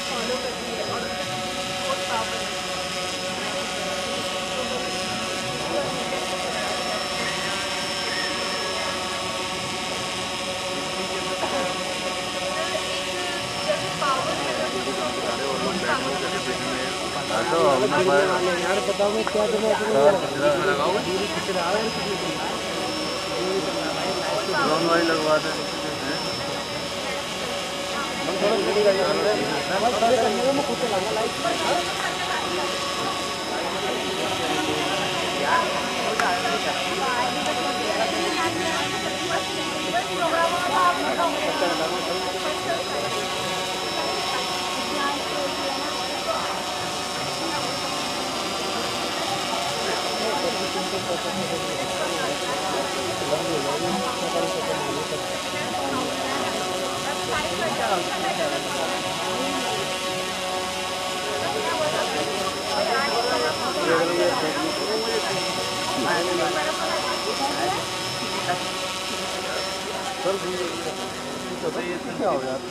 फॉलो करती है और बहुत पावर है। यार बताओ मैं क्या दूँ लगवा दे। क्या हो यार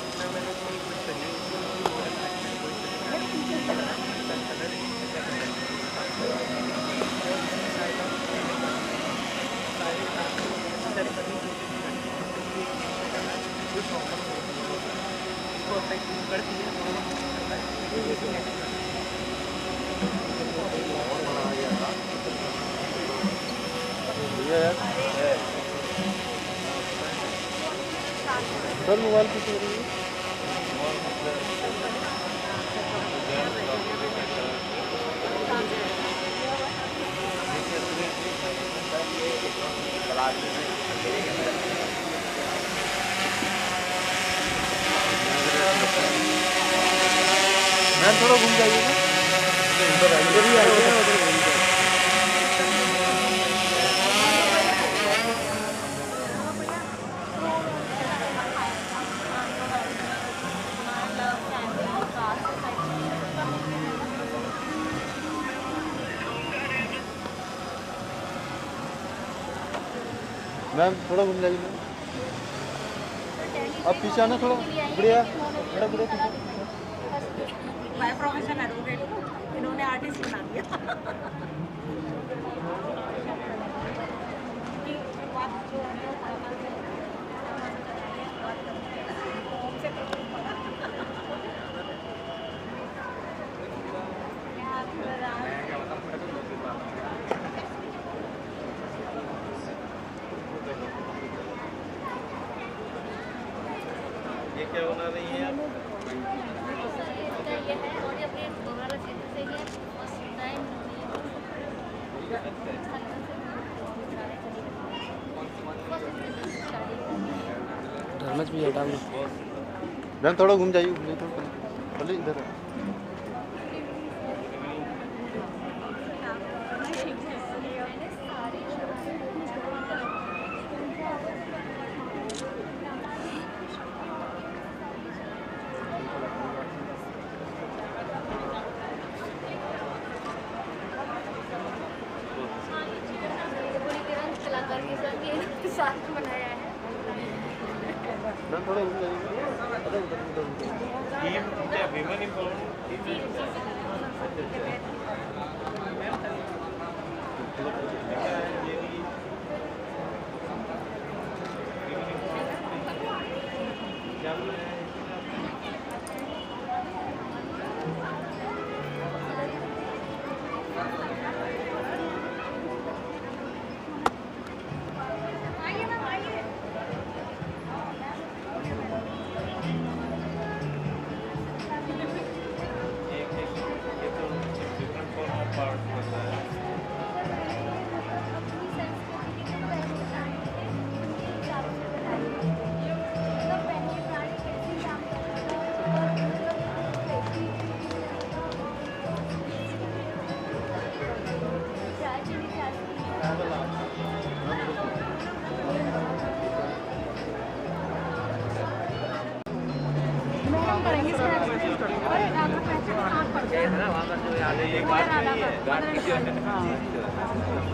सर मोबाइल की चोरी है। मैम थोड़ा घूम जाइएगा, उधर आइए, उधर घूम जाइए। मैम थोड़ा घूम जाइए मैम, आप पीछे आना थोड़ा, बढ़िया बड़ा बढ़िया पीछे। बाय प्रोफेशन एडवोकेट, इन्होंने आर्टिस्ट बना दिया। ये क्या बना रही है आप? धर्मज भी हटा लो मैम, थोड़ा घूम जाइए, थोड़ा इधर। साथ बनाया है। थोड़ा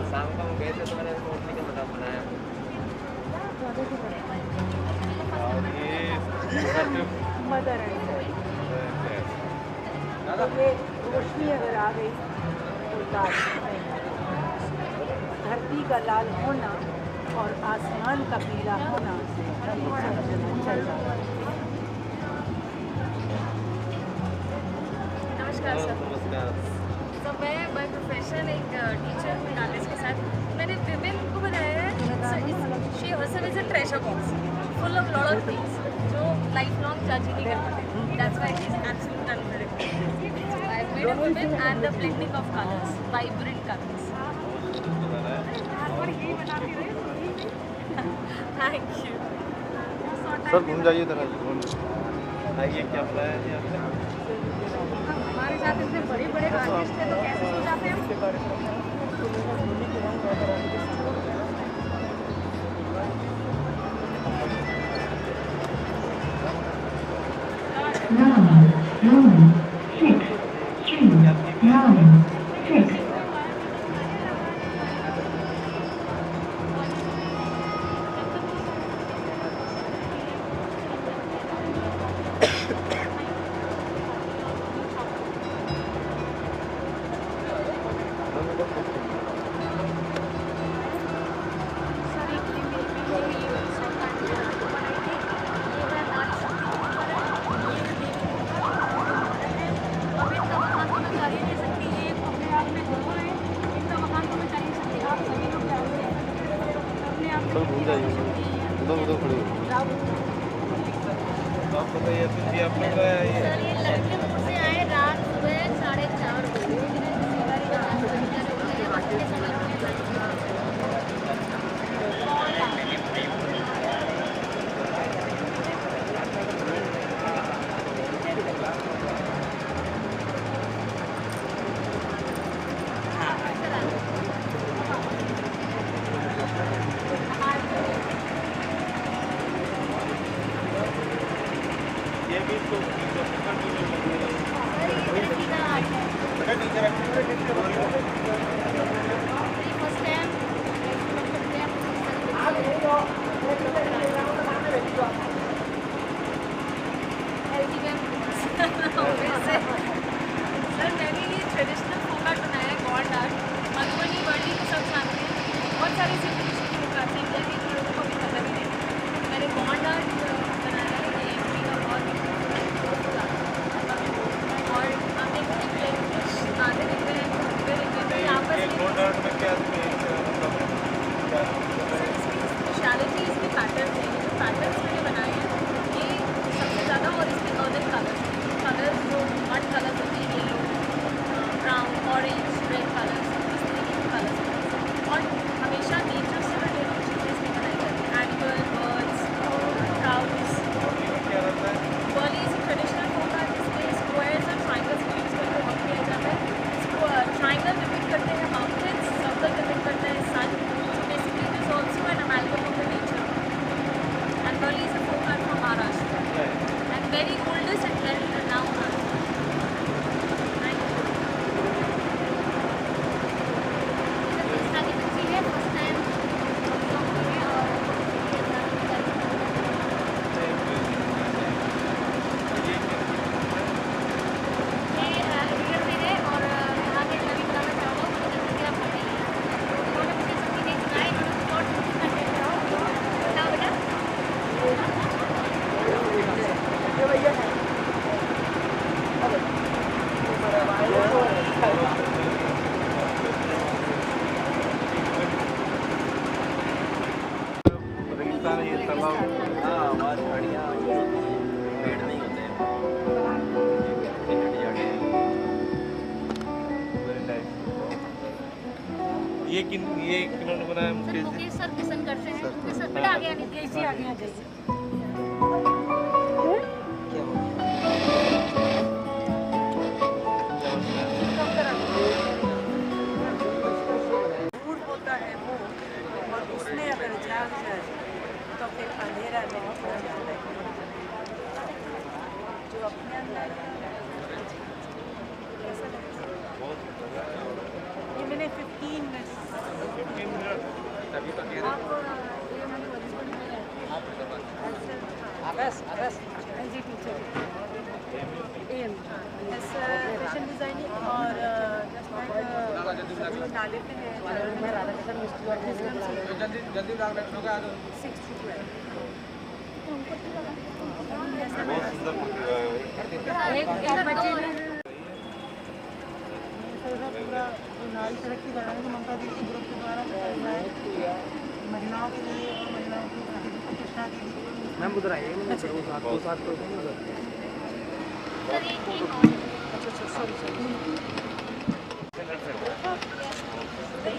शाम को हम गए थे तो मैंने रोटी का बता बनाया। मदर ये रोशनी अगर आ गई तो लाल धरती का लाल होना और आसमान का पीला होना चल रहा है। नमस्कार सर। तो मैं बाय प्रोफेशन एक टीचर हूँ कॉलेज के साथ। मैंने विमेन को बनाया है she herself is a treasure box full of lot of things जो लाइफ लॉन्ग जज नहीं कर पाते। That's why she is absolute unpredictable. I made a woman and the blending of colours, vibrant colours. Thank you sir. घूम जाइए इधर आइए, क्या प्लान है आपका? हमारे साथ इतने बड़े बड़े आर्टिस्ट हैं तो कैसे सो जाते हैं? सर घूम जाइए, उधर उधर खड़े हो। आप बताइए जी, आप लोग आए सर ये लखनऊ से आए रात सुबह 4:30 बजे। ये भी तो ये किन्होंने बनाया मुकेश जी? मुकेश सर किशन करते हैं। सर बेटा आ गया नहीं कैसे आ गया जैसे दूर होता है वो, और उसमें अगर जाग जाए तो फिर अंधेरा नहीं हो जाता है। जो अपने अंदर ऐसा लगता है। ये मैंने 15 मिनट जी teacher M S fashion designing और नाले पे है जल्दी 6 to 12। बहुत सुंदर प्रतिभा है। एक बच्चे ने पूरा नारी शक्ति बढ़ाने की ममता दीदी ग्रुप के द्वारा महिलाओं के लिए और महिलाओं की प्रतिष्ठा के लिए मैम उधर आइए दो साथ तो ये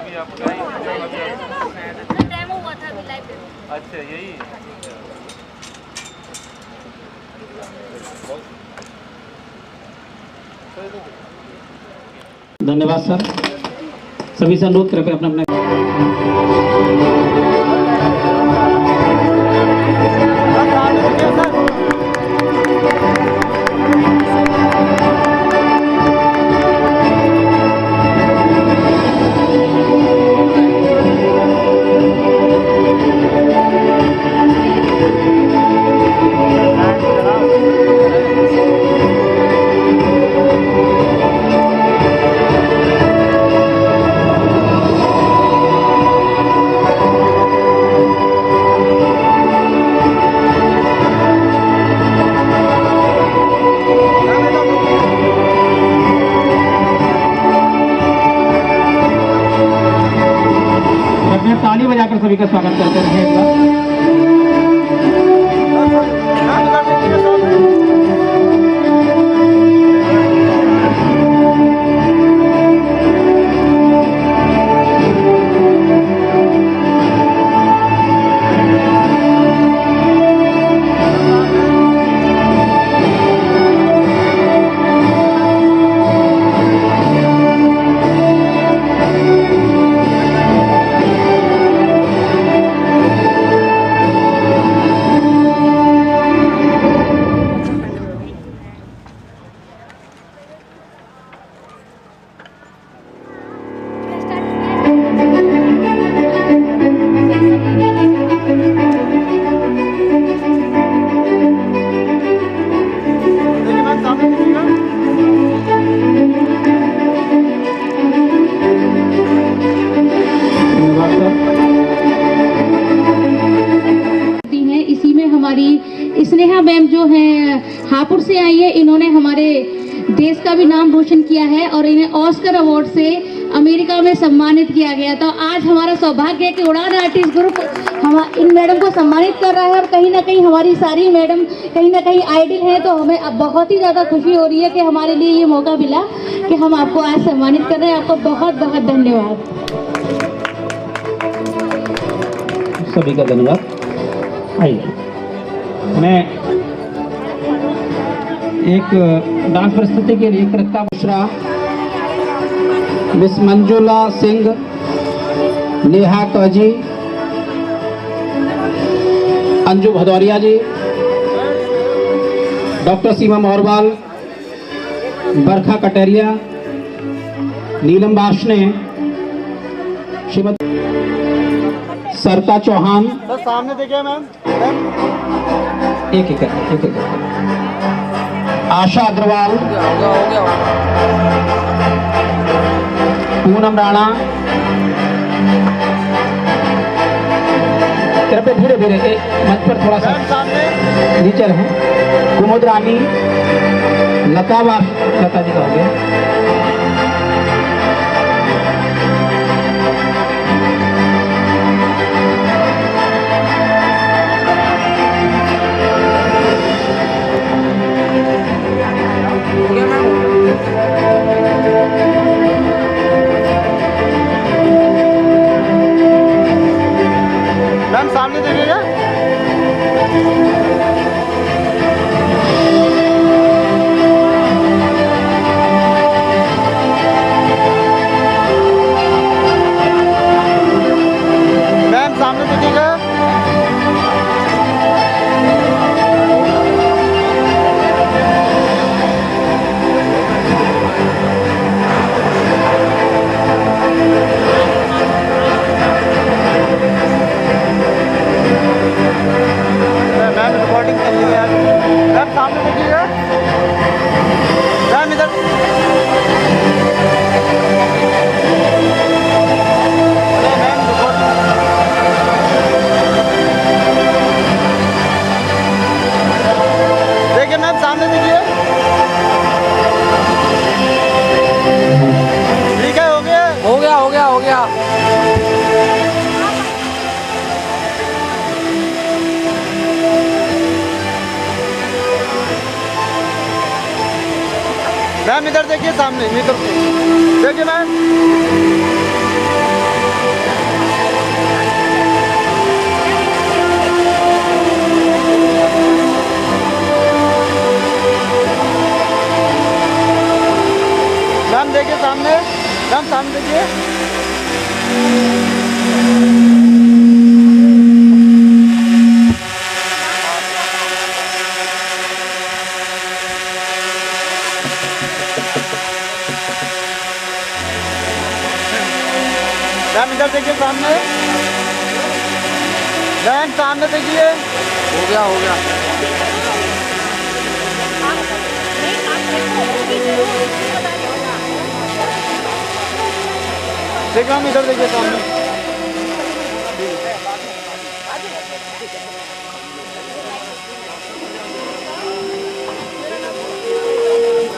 भी आपका डेमो हुआ था अभी लाइव में। अच्छा यही धन्यवाद सर। सभी से अनुरोध कृपया अपना अपना ताली बजाकर सभी का स्वागत करते रहे एक बार। इसी में हमारी स्नेहा मैम जो है हापुड़ से आई है, इन्होंने हमारे देश का भी नाम रोशन किया है और इन्हें ऑस्कर अवार्ड से अमेरिका में सम्मानित किया गया। तो आज हमारा सौभाग्य है कि उड़ान आर्टिस्ट ग्रुप इन मैडम को सम्मानित कर रहा है और कहीं ना कहीं हमारी सारी मैडम कहीं ना कहीं आइडल हैं। तो हमें अब बहुत ही ज़्यादा खुशी हो रही है कि हमारे लिए ये मौका मिला कि हम आपको आज सम्मानित कर रहे हैं। आपको बहुत बहुत धन्यवाद। सभी का धन्यवाद। आइए मैं एक डांस प्रस्तुति के लिए कृत्ता बुशरा, मिस मंजुला सिंह, नेहा काजी, अंजू भदौरिया जी, डॉक्टर सीमा मोरवाल, बरखा कटेरिया, नीलम बाशने, श्रीमती सरता चौहान, सर सामने देखिए मैम, एक आशा अग्रवाल, पूनम राणा, कृपया धीरे धीरे मंच पर थोड़ा सा नीचे रहें। कुमुद रानी, लता जी का हो गया। मैम इधर देखिए, सामने इधर देखिए मैम। मैम देखिए सामने, मैम सामने देखिए। मैम इधर देखिए सामने, मैम सामने देखिए। हो गया हो गया। देखिए मैम इधर देखिए सामने।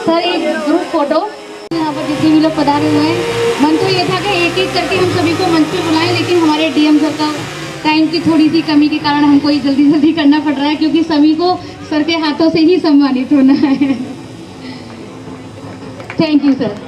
सर एक ग्रुप फोटो यहाँ पर जितने भी लोग पधारे हुए हैं, मन तो ये था कि एक एक करके हम सभी को मंच पे बुलाएं, लेकिन हमारे डीएम सर का टाइम की थोड़ी सी कमी के कारण हमको ये जल्दी जल्दी करना पड़ रहा है, क्योंकि सभी को सर के हाथों से ही सम्मानित होना है। Thank you sir.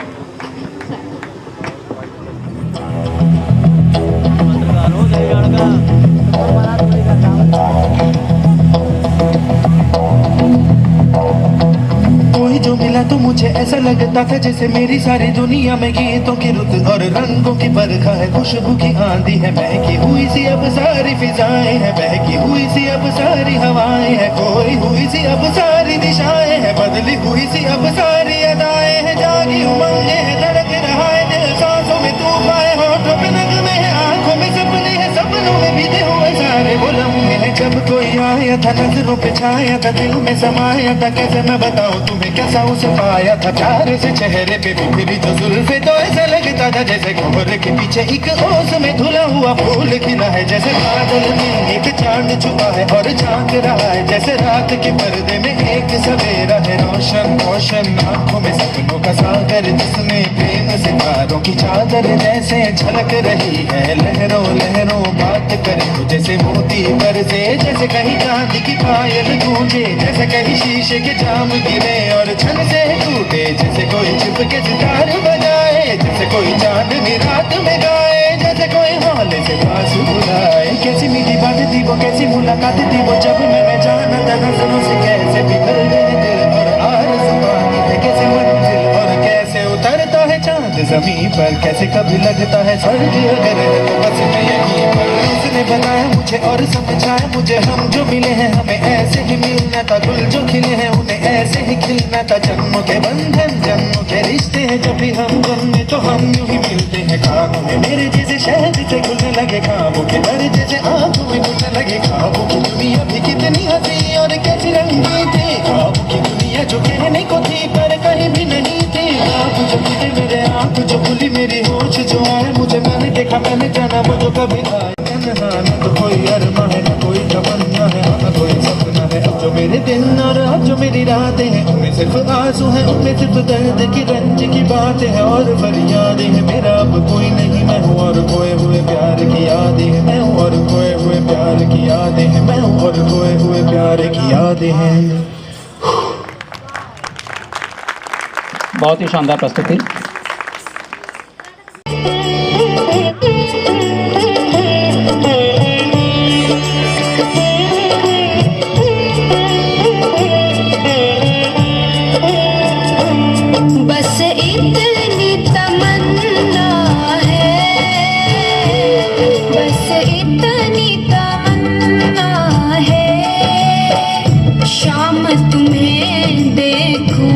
कोई जो मिला तो मुझे ऐसा लगता था जैसे मेरी सारी दुनिया में गीतों की रुत और रंगों की बरखा है, खुशबू की आंधी है, बहकी हुई सी अब सारी फिजाएं हैं, बहकी हुई सी अब सारी हवाएं हैं, खोई हुई सी अब सारी दिशाएं हैं, बदली हुई सी अब सारी अदाएं हैं, जागी उमंगे हैं, धड़क रहा है दिल, सांसों में तूफान है, होठों पे नगमे हैं, आंखों में सपने हैं, सपनों में बीते हुए सारे वो लम्हे हैं, जब कोई आया था नजरों पे छाया था, दिल में समाया था, कैसे मैं बताऊं तुम्हें कैसा उसे पाया था, प्यार से चेहरे पे बिखरी जो जुल्फे, तो ऐसा लगता था जैसे कोहरे के पीछे एक ओस में धुला हुआ फूल खिला है, जैसे बादल में एक चांद छुपा है और झांक रहा है, जैसे रात के पर्दे में एक सवेरा है, रोशन रोशन आंखों में सपनों का सागर, जिसमें प्रेम सितारों की चादर जैसे झलक रही है, लहरों लहरों बात करे तो जैसे मोती बरसे, जैसे कहीं चांदी की पायल गूंजे, जैसे कहीं शीशे के जाम गिरे और छन से टूटे, जैसे कोई चुप के सितार बजाए, जैसे कोई चांदनी रात में गाए, जैसे कोई हौले से पास बुलाए, कैसी मीठी बात थी वो, कैसी मुलाकात थी वो, जब मैंने जाना था नजरों से कैसे बिखर गए दिल और आरज़ुआं है, कैसे मंजिल और कैसे उतरता है चांद ज़मीं पर, कैसे कभी लगता है स्वर्ग अगर है तो बस मैं यहीं पर, उसने बताया मुझे और समझाया मुझे, हम जो मिले हैं हमें ऐसे ही मिलना था, गुल जो खिले हैं उन्हें ऐसे ही खिलना था, जन्मों के बंधन जन्मों के रिश्ते हैं, जब भी हम जन्मे तो हम यूं ही मिलते हैं, खाबों में मेरे जैसे शहद से घुलने लगे, खाबों के दर जैसे आंखों में घुलने लगे, खाबों की दुनिया भी कितनी हंसी और कैसी रंगी थी, खाबों की दुनिया जो कहने को थी पर कहीं भी नहीं थी, आप जो मिले मेरे आँख जो भूली मेरी होश जो आए मुझे, मैंने देखा मैंने जाना वो जो कभी आए, न तो कोई अरमा है न कोई तमन्ना है, न कोई सपना है, अब जो मेरे दिन और अब जो मेरी रातें हैं उनमें सिर्फ आंसू हैं, उनमें सिर्फ दर्द की रंज की बातें हैं और फरियादें हैं, मेरा अब कोई नहीं, मैं हूँ और खोए हुए प्यार की यादें हैं, मैं हूँ और खोए हुए प्यार की यादें हैं, मैं हूँ और खोए हुए प्यार की यादें हैं। बहुत ही शानदार प्रस्तुति। बस इतनी तमन्ना है, बस इतनी तमन्ना है, शाम तुम्हें देखूं,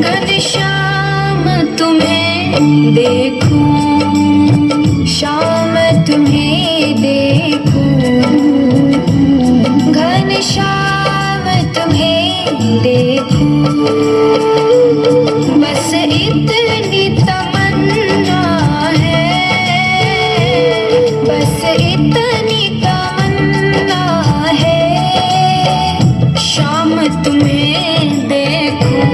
घनश्याम तुम्हें देखूं, शाम तुम्हें देखूं, घनश्याम तुम्हें देखूं, बस इतनी तमन्ना है, बस इतनी तमन्ना है, शाम तुम्हें देखूं,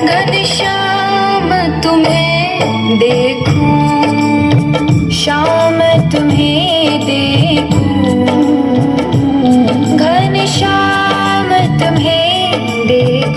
घनश्याम तुम्हें देखूं, शाम तुम्हें देखूं, घनश्याम तुम्हें देखूं।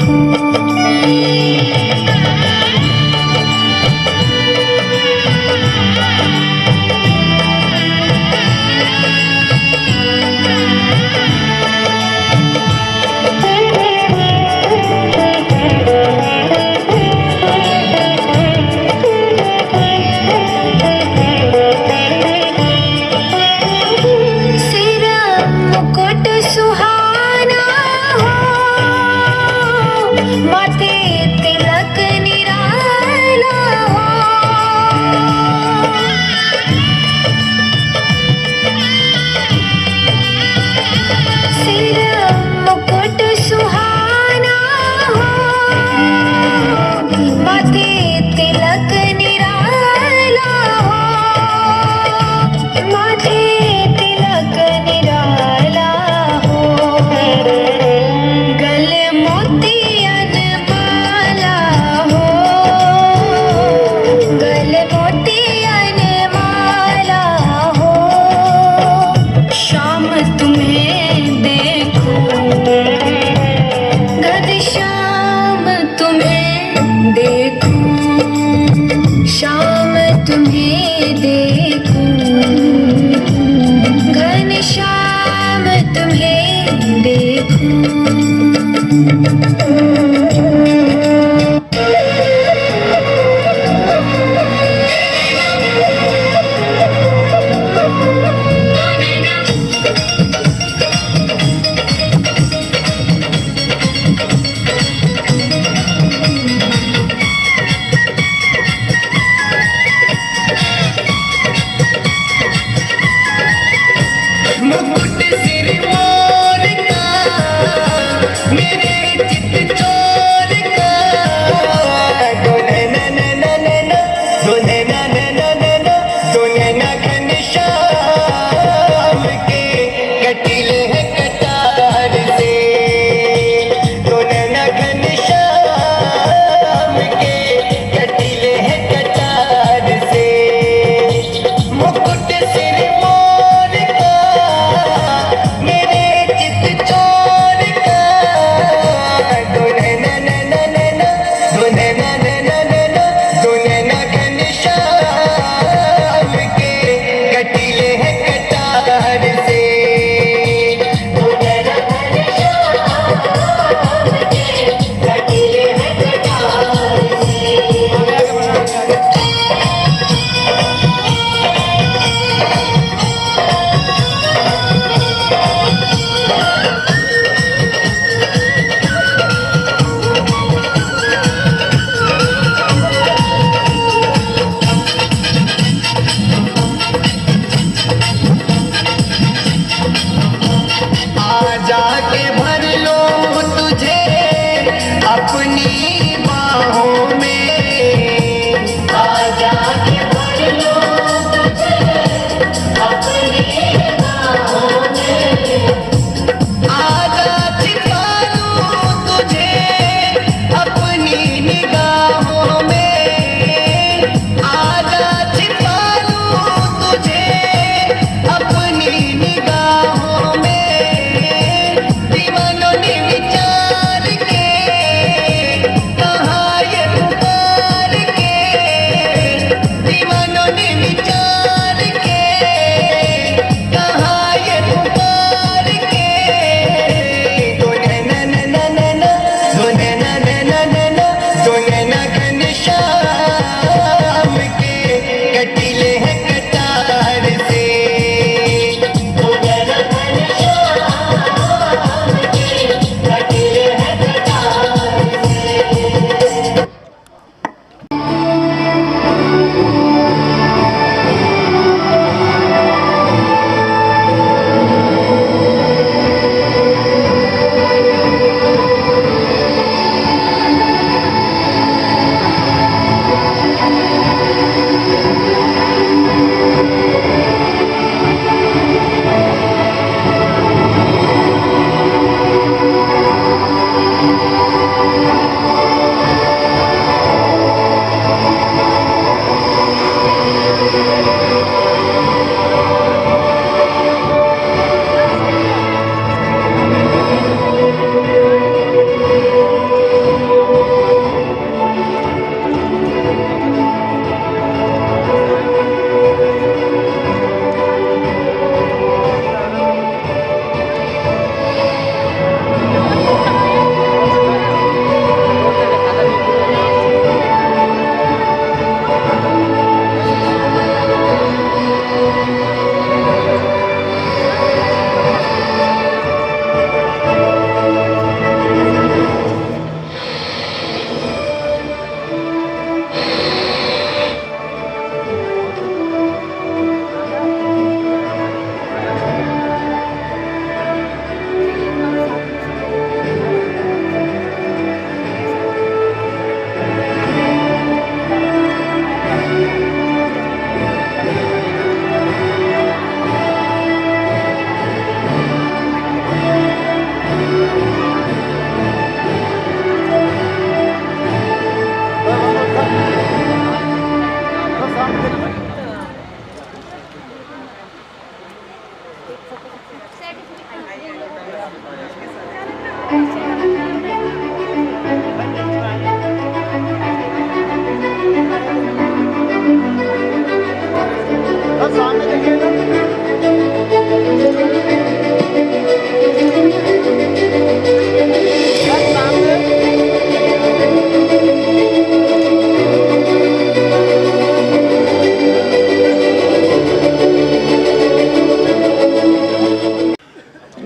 मुकुट सिर मोर का मेरे चित चोर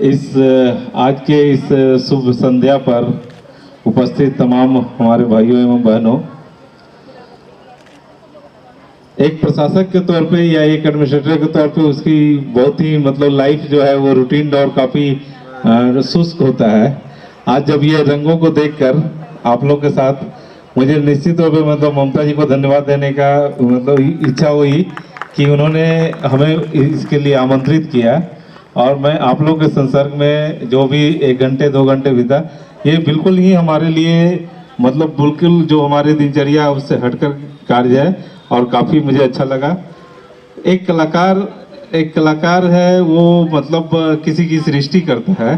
इस आज के इस शुभ संध्या पर उपस्थित तमाम हमारे भाइयों एवं बहनों, एक प्रशासक के तौर पे या एक एडमिनिस्ट्रेटर के तौर पे उसकी बहुत ही मतलब लाइफ जो है वो रूटीन और काफ़ी शुष्क होता है। आज जब ये रंगों को देखकर आप लोग के साथ मुझे निश्चित तौर पे मतलब ममता जी को धन्यवाद देने का मतलब इच्छा हुई कि उन्होंने हमें इसके लिए आमंत्रित किया और मैं आप लोग के संसर्ग में जो भी 1 घंटे 2 घंटे बीता, ये बिल्कुल ही हमारे लिए मतलब बिल्कुल जो हमारे दिनचर्या उससे हटकर कार्य है और काफ़ी मुझे अच्छा लगा। एक कलाकार है वो मतलब किसी की सृष्टि करता है,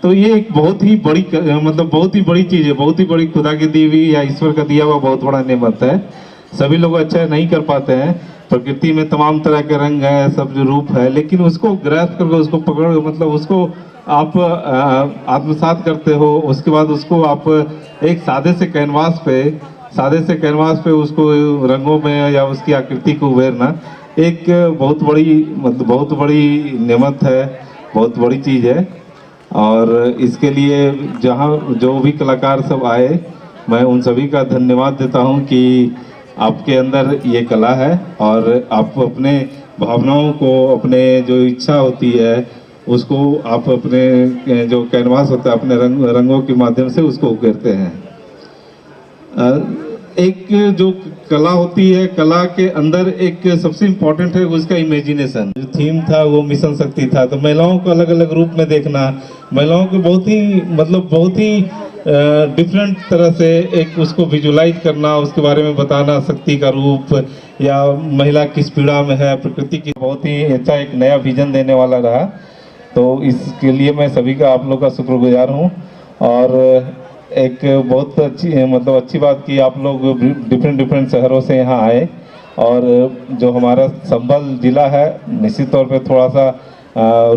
तो ये एक बहुत ही बड़ी मतलब बहुत ही बड़ी चीज़ है, बहुत ही बड़ी खुदा की दी हुई या ईश्वर का दिया हुआ बहुत बड़ा नेमत है। सभी लोग अच्छा नहीं कर पाते हैं। प्रकृति में तमाम तरह के रंग है, सब जो रूप है, लेकिन उसको ग्रैस्प करके उसको पकड़ मतलब उसको आप आत्मसात करते हो, उसके बाद उसको आप एक सादे से कैनवास पे उसको रंगों में या उसकी आकृति को उभरना एक बहुत बड़ी नेमत है, बहुत बड़ी चीज़ है। और इसके लिए जहाँ जो भी कलाकार सब आए, मैं उन सभी का धन्यवाद देता हूँ कि आपके अंदर ये कला है और आप अपने भावनाओं को, अपने जो इच्छा होती है उसको आप अपने जो कैनवास होता है अपने रंगों के माध्यम से उसको उकेरते हैं। एक जो कला होती है, कला के अंदर एक सबसे इम्पोर्टेंट है उसका इमेजिनेशन। जो थीम था वो मिशन शक्ति था, तो महिलाओं को अलग अलग रूप में देखना, महिलाओं को बहुत ही डिफरेंट तरह से एक उसको विजुलाइज करना, उसके बारे में बताना, शक्ति का रूप या महिला किस पीड़ा में है, प्रकृति की बहुत ही अच्छा एक नया विजन देने वाला रहा। तो इसके लिए मैं सभी का आप लोग का शुक्रगुजार हूँ। और एक बहुत अच्छी बात कि आप लोग डिफरेंट शहरों से यहाँ आए और जो हमारा संभल जिला है निश्चित तौर पे थोड़ा सा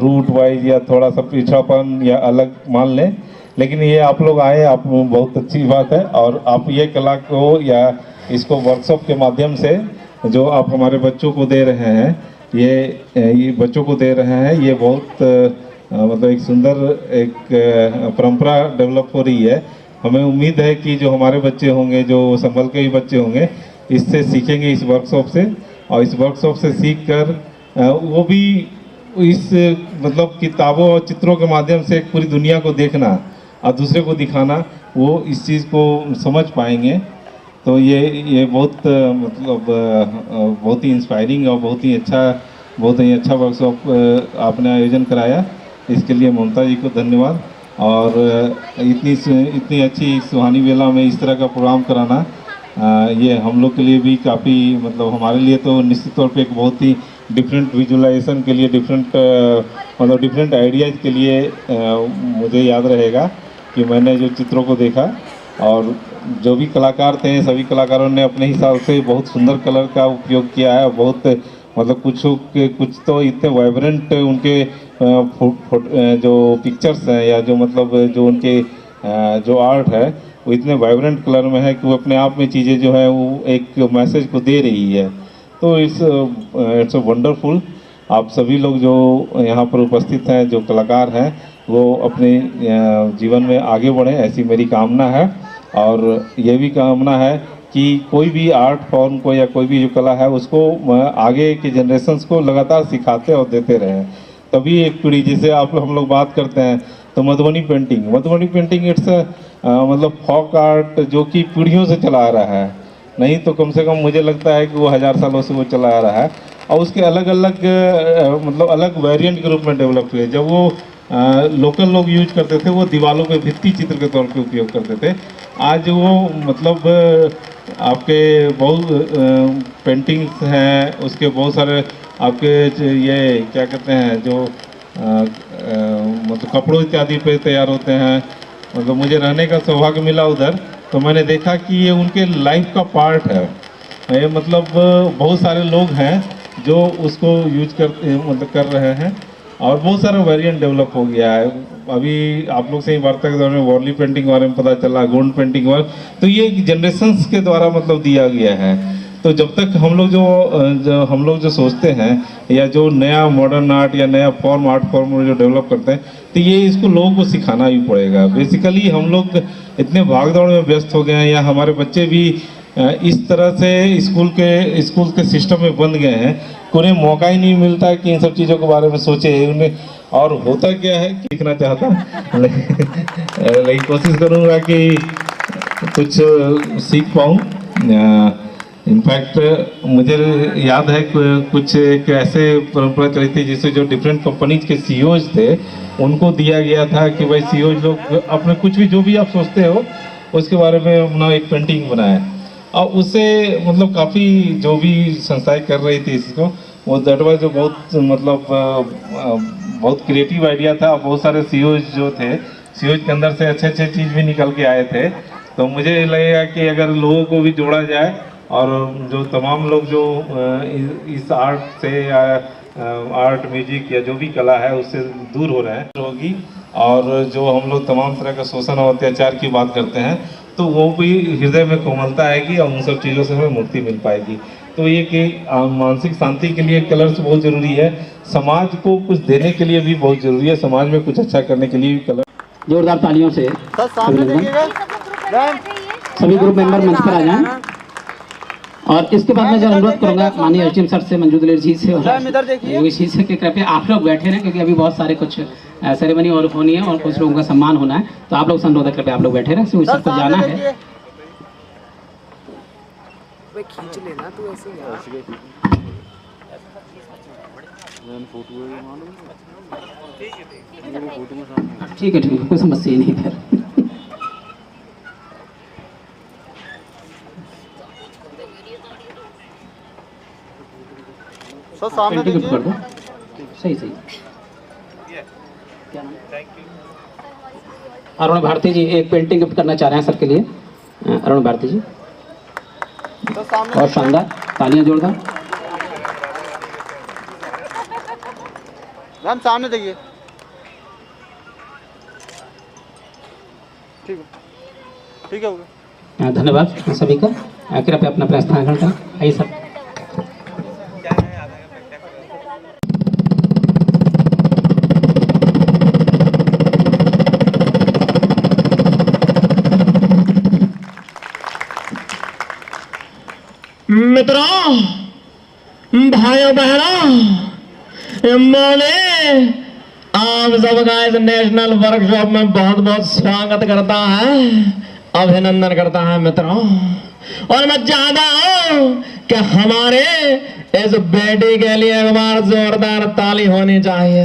रूट वाइज या थोड़ा सा पिछड़ापन या अलग मान लें, लेकिन ये आप लोग आए, आप बहुत अच्छी बात है। और आप ये कला को या इसको वर्कशॉप के माध्यम से जो आप हमारे बच्चों को दे रहे हैं, ये बच्चों को दे रहे हैं, ये बहुत मतलब एक सुंदर एक परंपरा डेवलप हो रही है। हमें उम्मीद है कि जो हमारे बच्चे होंगे, जो संभल के भी बच्चे होंगे, इससे सीखेंगे इस वर्कशॉप से, और इस वर्कशॉप से सीख कर वो भी इस मतलब किताबों और चित्रों के माध्यम से पूरी दुनिया को देखना और दूसरे को दिखाना, वो इस चीज़ को समझ पाएंगे। तो ये बहुत मतलब बहुत ही इंस्पायरिंग और बहुत ही अच्छा वर्कशॉप आपने आयोजन कराया। इसके लिए ममता जी को धन्यवाद। और इतनी अच्छी सुहानी बेला में इस तरह का प्रोग्राम कराना, ये हम लोग के लिए भी काफ़ी मतलब हमारे लिए तो निश्चित तौर पे एक बहुत ही डिफरेंट विजुलाइजेशन के लिए, डिफरेंट आइडियाज़ के लिए मुझे याद रहेगा कि मैंने जो चित्रों को देखा और जो भी कलाकार थे, सभी कलाकारों ने अपने हिसाब से बहुत सुंदर कलर का उपयोग किया है। बहुत मतलब कुछ तो इतने वाइब्रेंट उनके जो पिक्चर्स हैं या जो मतलब जो उनके जो आर्ट है वो इतने वाइब्रेंट कलर में है कि वो अपने आप में चीज़ें जो है वो एक मैसेज को दे रही है। तो इट्स वंडरफुल। आप सभी लोग जो यहाँ पर उपस्थित हैं, जो कलाकार हैं, वो अपने जीवन में आगे बढ़ें, ऐसी मेरी कामना है। और ये भी कामना है कि कोई भी आर्ट फॉर्म को या कोई भी जो कला है उसको आगे के जनरेशन्स को लगातार सिखाते और देते रहें। तभी एक पीढ़ी, जैसे हम लोग बात करते हैं तो मधुबनी पेंटिंग इट्स मतलब फोक आर्ट जो कि पीढ़ियों से चला आ रहा है, नहीं तो कम से कम मुझे लगता है कि वो 1000 सालों से वो चला आ रहा है। और उसके अलग अलग मतलब अलग वेरिएंट के रूप में डेवलप हुए। जब वो लोकल लोग यूज करते थे, वो दीवारों पे भित्ति चित्र के तौर पे उपयोग करते थे। आज वो मतलब आपके बहुत पेंटिंग्स हैं, उसके बहुत सारे आपके ये क्या कहते हैं जो मतलब कपड़ों इत्यादि पे तैयार होते हैं। मतलब मुझे रहने का सौभाग्य मिला उधर, तो मैंने देखा कि ये उनके लाइफ का पार्ट है। ये मतलब बहुत सारे लोग हैं जो उसको यूज कर रहे हैं और बहुत सारा वेरिएंट डेवलप हो गया है। अभी आप लोग से ही वार्ता के दौरान वॉर्ली पेंटिंग के बारे में पता चला, गोंड पेंटिंग के बारे में, तो ये जनरेशन्स के द्वारा मतलब दिया गया है। तो जब तक हम लोग जो सोचते हैं या जो नया मॉडर्न आर्ट या नया आर्ट फॉर्म जो डेवलप करते हैं, तो ये इसको लोगों को सिखाना भी पड़ेगा। बेसिकली हम लोग इतने भागदौड़ में व्यस्त हो गए हैं, या हमारे बच्चे भी इस तरह से स्कूल के सिस्टम में बंद गए हैं कि उन्हें मौका ही नहीं मिलता कि इन सब चीज़ों के बारे में सोचे उन्हें। और होता क्या है, सीखना चाहता लेकिन कोशिश करूँगा कि कुछ सीख पाऊँ। इनफैक्ट मुझे याद है कुछ एक ऐसे परंपरा चली थी जिससे जो डिफरेंट कंपनीज के सीईओज थे उनको दिया गया था कि भाई सीईओज लोग अपने कुछ भी जो भी आप सोचते हो उसके बारे में अपना एक पेंटिंग बनाए। और उससे मतलब काफ़ी जो भी संस्थाएं कर रही थी इसको, वो दैट वाज जो बहुत क्रिएटिव आइडिया था। बहुत सारे सीईओज जो थे, सीईओज के अंदर से अच्छे चीज़ भी निकल के आए थे। तो मुझे लगेगा कि अगर लोगों को भी जोड़ा जाए और जो तमाम लोग जो इस आर्ट से या आर्ट म्यूजिक या जो भी कला है उससे दूर हो रहे हैं होगी, और जो हम लोग तमाम तरह का शोषण और अत्याचार की बात करते हैं तो वो भी हृदय में कोमलता आएगी और उन सब चीज़ों से हमें मुक्ति मिल पाएगी। तो ये कि मानसिक शांति के लिए कलर्स बहुत ज़रूरी है, समाज को कुछ देने के लिए भी बहुत ज़रूरी है, समाज में कुछ अच्छा करने के लिए भी कलर। जोरदार तालियों से सभी ग्रुप मेंबर मंच पर आ जाएं। और इसके बाद मैं जो अनुरोध करूंगा माननीय एचएम सर से, मंजू दलेर जी से और योगी जी से कि कृपया आप लोग बैठे रहें, क्योंकि अभी बहुत सारे कुछ सेरेमनी और होनी है और कुछ लोगों का सम्मान होना है। तो आप लोग से अनुरोध है कृपया आप लोग बैठे रहें, सबको जाना है। खींच लेना तू ऐसे ठीक है, कोई समस्या नहीं है। सर सामने देखिए, कर दो। सही क्या नाम? अरुण भारती जी एक पेंटिंग गिफ्ट करना चाह रहे हैं सर के लिए। अरुण भारती जी और शानदार तालियां जोरदार। मैम सामने देखिए, ठीक है हो गया। धन्यवाद सभी का। कृपया अपना अपना स्थान ग्रहण करें। आइए सर। मित्रों, भाइयों बहनों, मैंने आप सबका इस नेशनल वर्कशॉप में बहुत बहुत स्वागत करता है, अभिनंदन करता है मित्रों। और मैं चाहता हूं कि हमारे इस बेटी के लिए एक बार जोरदार ताली होनी चाहिए।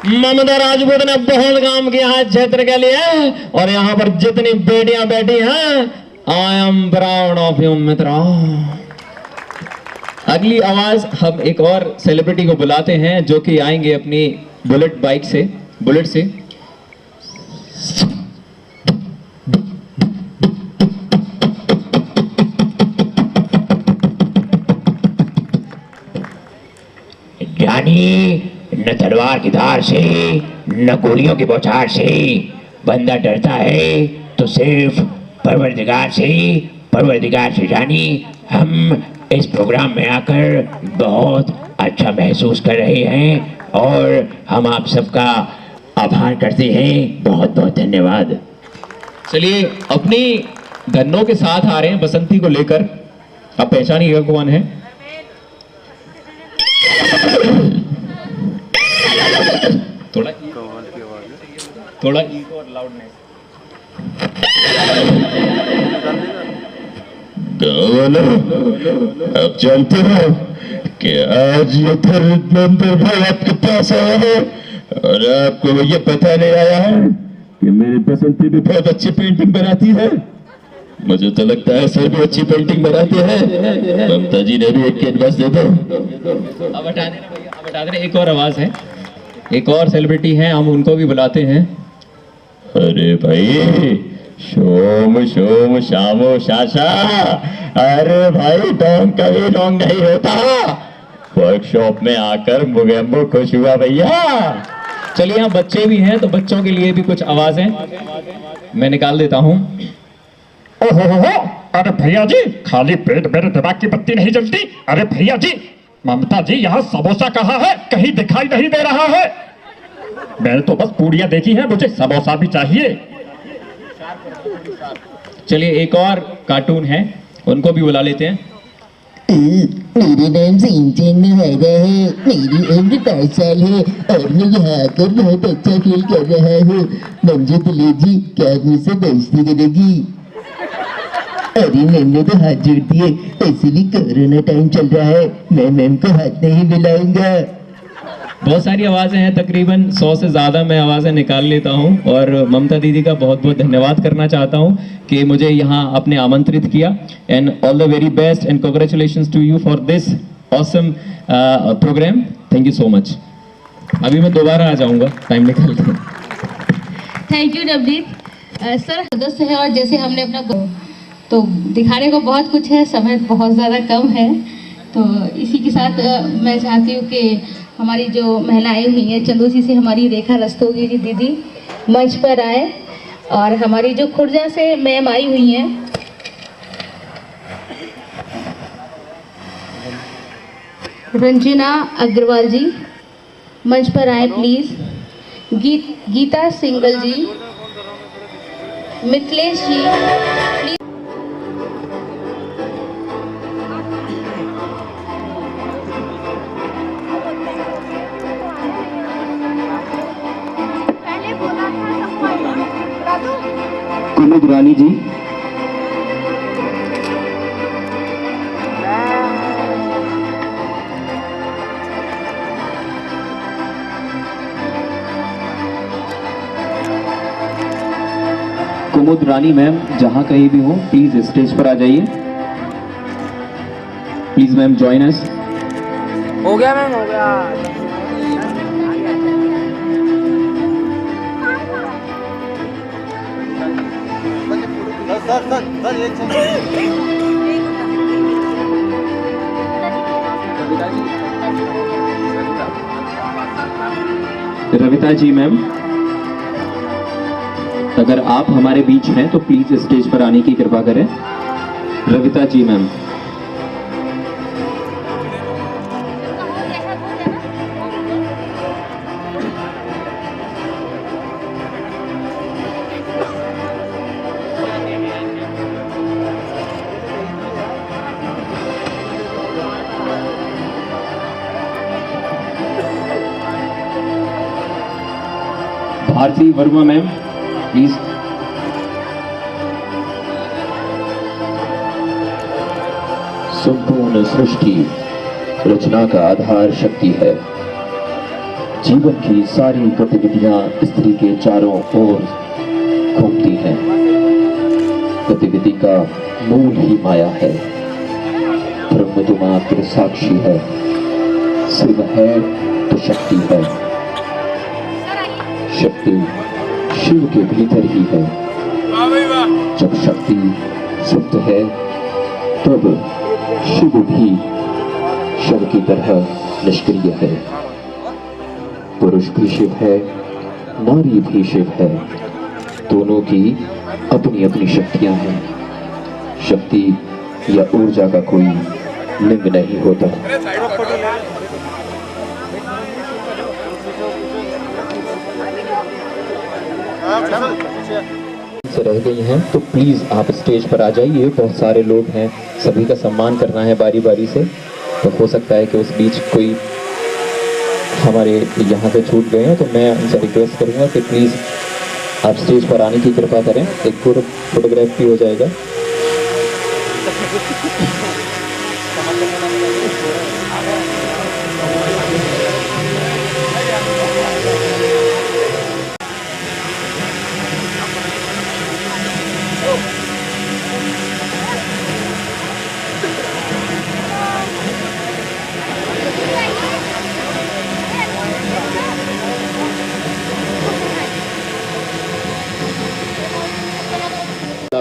ममता राजपूत ने बहुत काम किया है क्षेत्र के लिए, और यहाँ पर जितनी बेटियां बैठी हैं, I am proud of you मित्रों। अगली आवाज हम एक और सेलिब्रिटी को बुलाते हैं जो कि आएंगे अपनी बुलेट से। जानी न तलवार की धार से न गोलियों की बौछार से बंदा डरता है तो सिर्फ परवरदिगार से जानी। हम इस प्रोग्राम में आकर बहुत अच्छा महसूस कर रहे हैं और हम आप सबका आभार करते हैं। बहुत बहुत धन्यवाद। चलिए अपनी धनों के साथ आ रहे हैं बसंती को लेकर। आप पहचानिएगा कौन है। थोड़ा ईगो और लाउडनेस। आप जानते हो कि आज ये धर्मेंद्र भाई आपके पास आया है और आपको ये पता नहीं आया है कि मेरी बसंती भी बहुत अच्छी पेंटिंग बनाती है। मुझे तो लगता है सर भी अच्छी पेंटिंग बनाते हैं। ममता जी ने भी एक कैनवास दे दो। अब हटा देना भैया, अब हटा देना। एक और आवाज है। एक और सेलिब्रिटी हैं, हम उनको भी बुलाते हैं। अरे भाई, शोम शोम शामो शाशा। अरे भाई, डोंग कभी डोंग नहीं होता। वर्कशॉप में आकर मुगेम्बो खुश हुआ भैया। चलिए, यहाँ बच्चे भी हैं तो बच्चों के लिए भी कुछ आवाजें मैं निकाल देता हूँ। ओहो, अरे भैया जी, खाली पेट मेरे दिमाग की बत्ती नहीं जलती। अरे भैया जी, ममता जी, यहाँ समोसा कहाँ है? कहीं दिखाई नहीं दे रहा है। मैंने तो बस पूड़ियाँ देखी हैं, मुझे समोसा भी चाहिए। चलिए, एक और कार्टून है, उनको भी बुला लेते हैं। मेरा नाम सिंचन महारा है, मेरी उम्र 5 साल है और मैं यहाँ आकर बहुत अच्छा फील कर रहा हूँ। मंजू दुले जी, क्या आप मुझसे दोस्ती करेगी? अरे मैंने तो हाथ जोड़ दिए, ऐसे भी कोरोना टाइम चल रहा है, मैं मैम को हाथ नहीं मिलाऊंगा। बहुत सारी आवाज़ें हैं, तकरीबन 100 से ज़्यादा मैं आवाज़ें निकाल लेता हूँ। और ममता दीदी का बहुत बहुत धन्यवाद करना चाहता हूँ कि मुझे यहाँ आपने आमंत्रित किया। And all the very best and congratulations to you for this awesome program. Thank you so much. अभी मैं दोबारा आ जाऊँगा टाइम निकाल के। Thank you Navdeep sir. सदस्य है और जैसे हमने अपना तो दिखाने को बहुत कुछ है, समय बहुत ज़्यादा कम है, तो इसी के साथ मैं चाहती हूँ कि हमारी जो महिलाएं हुई हैं, चंदोसी से हमारी रेखा रस्तोगी जी दीदी मंच पर आए, और हमारी जो खुर्जा से मैम आई हुई हैं, रंजना अग्रवाल जी मंच पर आए please. Geeta Singhal ji, Mithilesh ji please. Kumud Rani ji, Kumud Rani ma'am, जहां कहीं भी हो प्लीज स्टेज पर आ जाइए। Please ma'am join us. हो गया मैम, हो गया। सर एक रविता जी मैम, अगर आप हमारे बीच हैं तो प्लीज स्टेज पर आने की कृपा करें। Ravita ji ma'am, Bharti Verma ma'am please. संपूर्ण सृष्टि रचना का आधार शक्ति है। जीवन की सारी गतिविधियां स्त्री के चारों ओर घूमती हैं। गतिविधि का मूल ही माया है। ब्रह्म तो मात्र साक्षी है। शिव है तो शक्ति है। शक्ति शिव के भीतर ही है। जब शक्ति सुप्त है तब शिव भी शव की तरह निष्क्रिय है। पुरुष भी शिव है, नारी भी शिव है। दोनों की अपनी अपनी शक्तियां हैं। शक्ति या ऊर्जा का कोई लिंग नहीं होता। से रह गई हैं तो प्लीज आप स्टेज पर आ जाइए। बहुत सारे लोग हैं, सभी का सम्मान करना है बारी बारी से, तो हो सकता है कि उस बीच कोई हमारे यहाँ से छूट गए हैं, तो मैं उनसे रिक्वेस्ट करूँगा कि प्लीज़ आप स्टेज पर आने की कृपा करें। एक ग्रुप फोटोग्राफ भी हो जाएगा।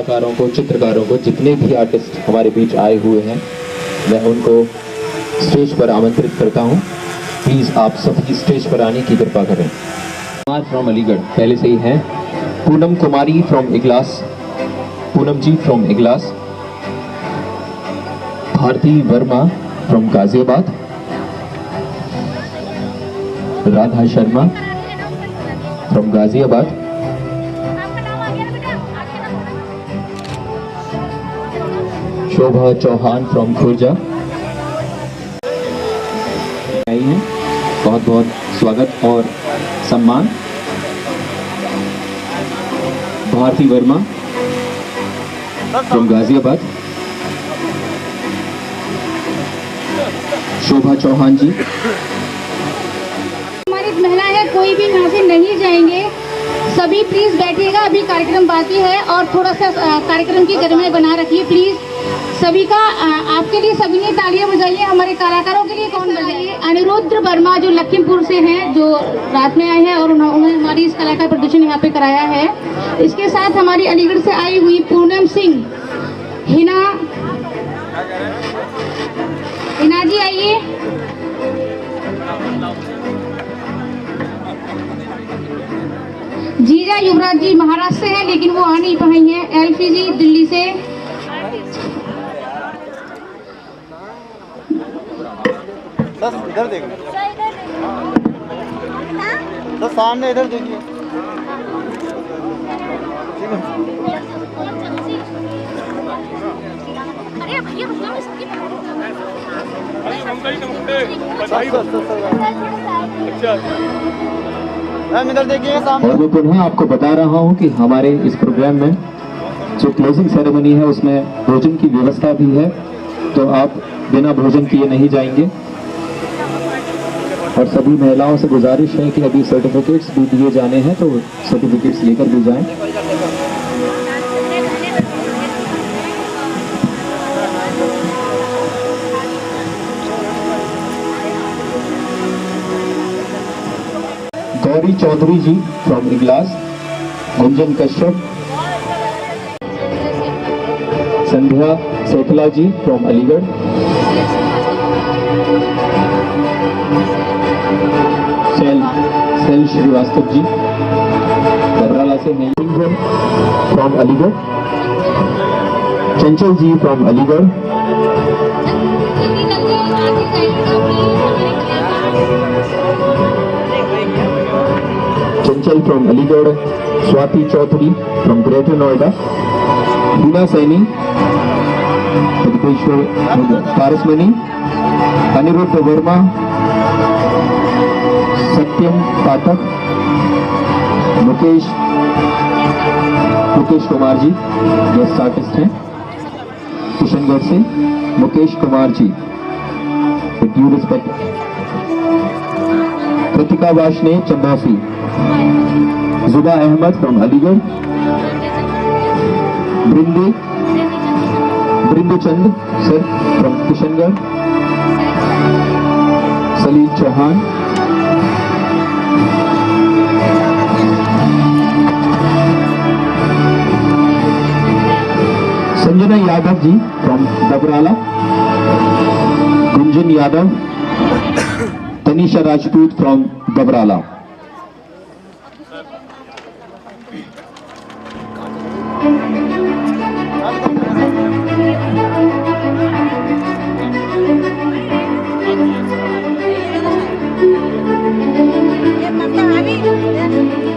कलाकारों को, चित्रकारों को, जितने भी आर्टिस्ट हमारे बीच आए हुए हैं, मैं उनको स्टेज पर आमंत्रित करता हूं। प्लीज आप सभी स्टेज पर आने की कृपा करें। फ्रॉम अलीगढ़ पहले से ही हैं। Poonam Kumari from Iglas, Poonam ji from Iglas. Bharti Verma from Ghaziabad. Radha Sharma from Ghaziabad. Shobha Chauhan from Khurja आई हैं, बहुत बहुत स्वागत और सम्मान। भारती वर्मा फ्रॉम गाजियाबाद। शोभा चौहान जी। हमारी महिला है, कोई भी यहाँ से नहीं जाएंगे, सभी प्लीज बैठिएगा, अभी कार्यक्रम बाकी है और थोड़ा सा कार्यक्रम की गरिमा बना रखिए प्लीज। सभी का आपके लिए सभी ने तालियां बजाइए। हमारे कलाकारों के लिए कौन बजाइए? अनिरुद्ध वर्मा जो लखीमपुर से हैं, जो रात में आए हैं और उन्होंने हमारी इस कला का प्रदर्शन यहाँ पे कराया है। इसके साथ हमारी अलीगढ़ से आई हुई पूनम सिंह, हिना जी आइए। जीजा युवराज जी महाराष्ट्र से हैं लेकिन वो आ नहीं पाई हैं। एल्फी जी दिल्ली से। इधर देखिए, तो सामने इधर देखिए। इधर देखिए सामने। और मैं पुनः आपको बता रहा हूं कि हमारे इस प्रोग्राम में जो क्लोजिंग सेरेमनी है उसमें भोजन की व्यवस्था भी है, तो आप बिना भोजन किए नहीं जाएंगे। और सभी महिलाओं से गुजारिश है कि अभी सर्टिफिकेट्स भी दिए जाने हैं, तो सर्टिफिकेट्स लेकर भी जाएं। गौरी चौधरी जी फ्रॉम इगलास। गुंजन कश्यप। संध्या सेठला जी फ्रॉम अलीगढ़। सेल श्रीवास्तव जी बबराला से हैं। From Aligarh. Chanchal ji from Aligarh. Chanchal from Aligarh. Swati Chaudhary from greater Noida. Heena Saini Parasmani. Anirudh Verma. Satyam Pathak. Mukesh Kumar ji guest artist हैं किशनगढ़ से। Mukesh Kumar ji, due respect. Kritika Vashne Chandausi. Zuba Ahmad from Aligarh. Brindu Chand sir from Kishangarh. Salil Chauhan. Sanjana Yadav ji from Dabrala. Gunjan Yadav. Tanisha Rajput from Dabrala.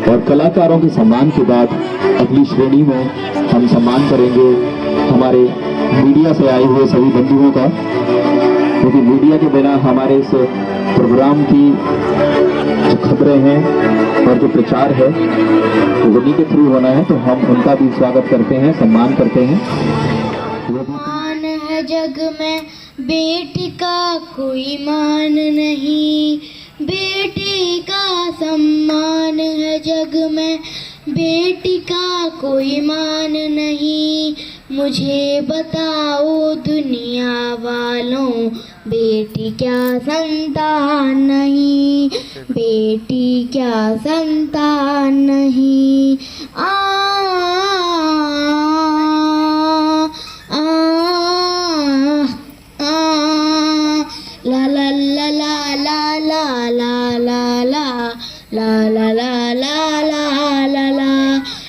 और कलाकारों के सम्मान के बाद अगली श्रेणी में हम सम्मान करेंगे हमारे मीडिया से आए हुए सभी बंधुओं का, क्योंकि मीडिया के बिना हमारे इस प्रोग्राम की जो खबरें हैं और जो प्रचार है वो उन्हीं के थ्रू होना है, तो हम उनका भी स्वागत करते हैं, सम्मान करते हैं। मान है जग में बेटी का कोई मान नहीं, बेटी का सम्मान है जग में, बेटी का कोई मान नहीं। मुझे बताओ दुनिया वालों, बेटी क्या संतान नहीं, बेटी क्या संतान नहीं।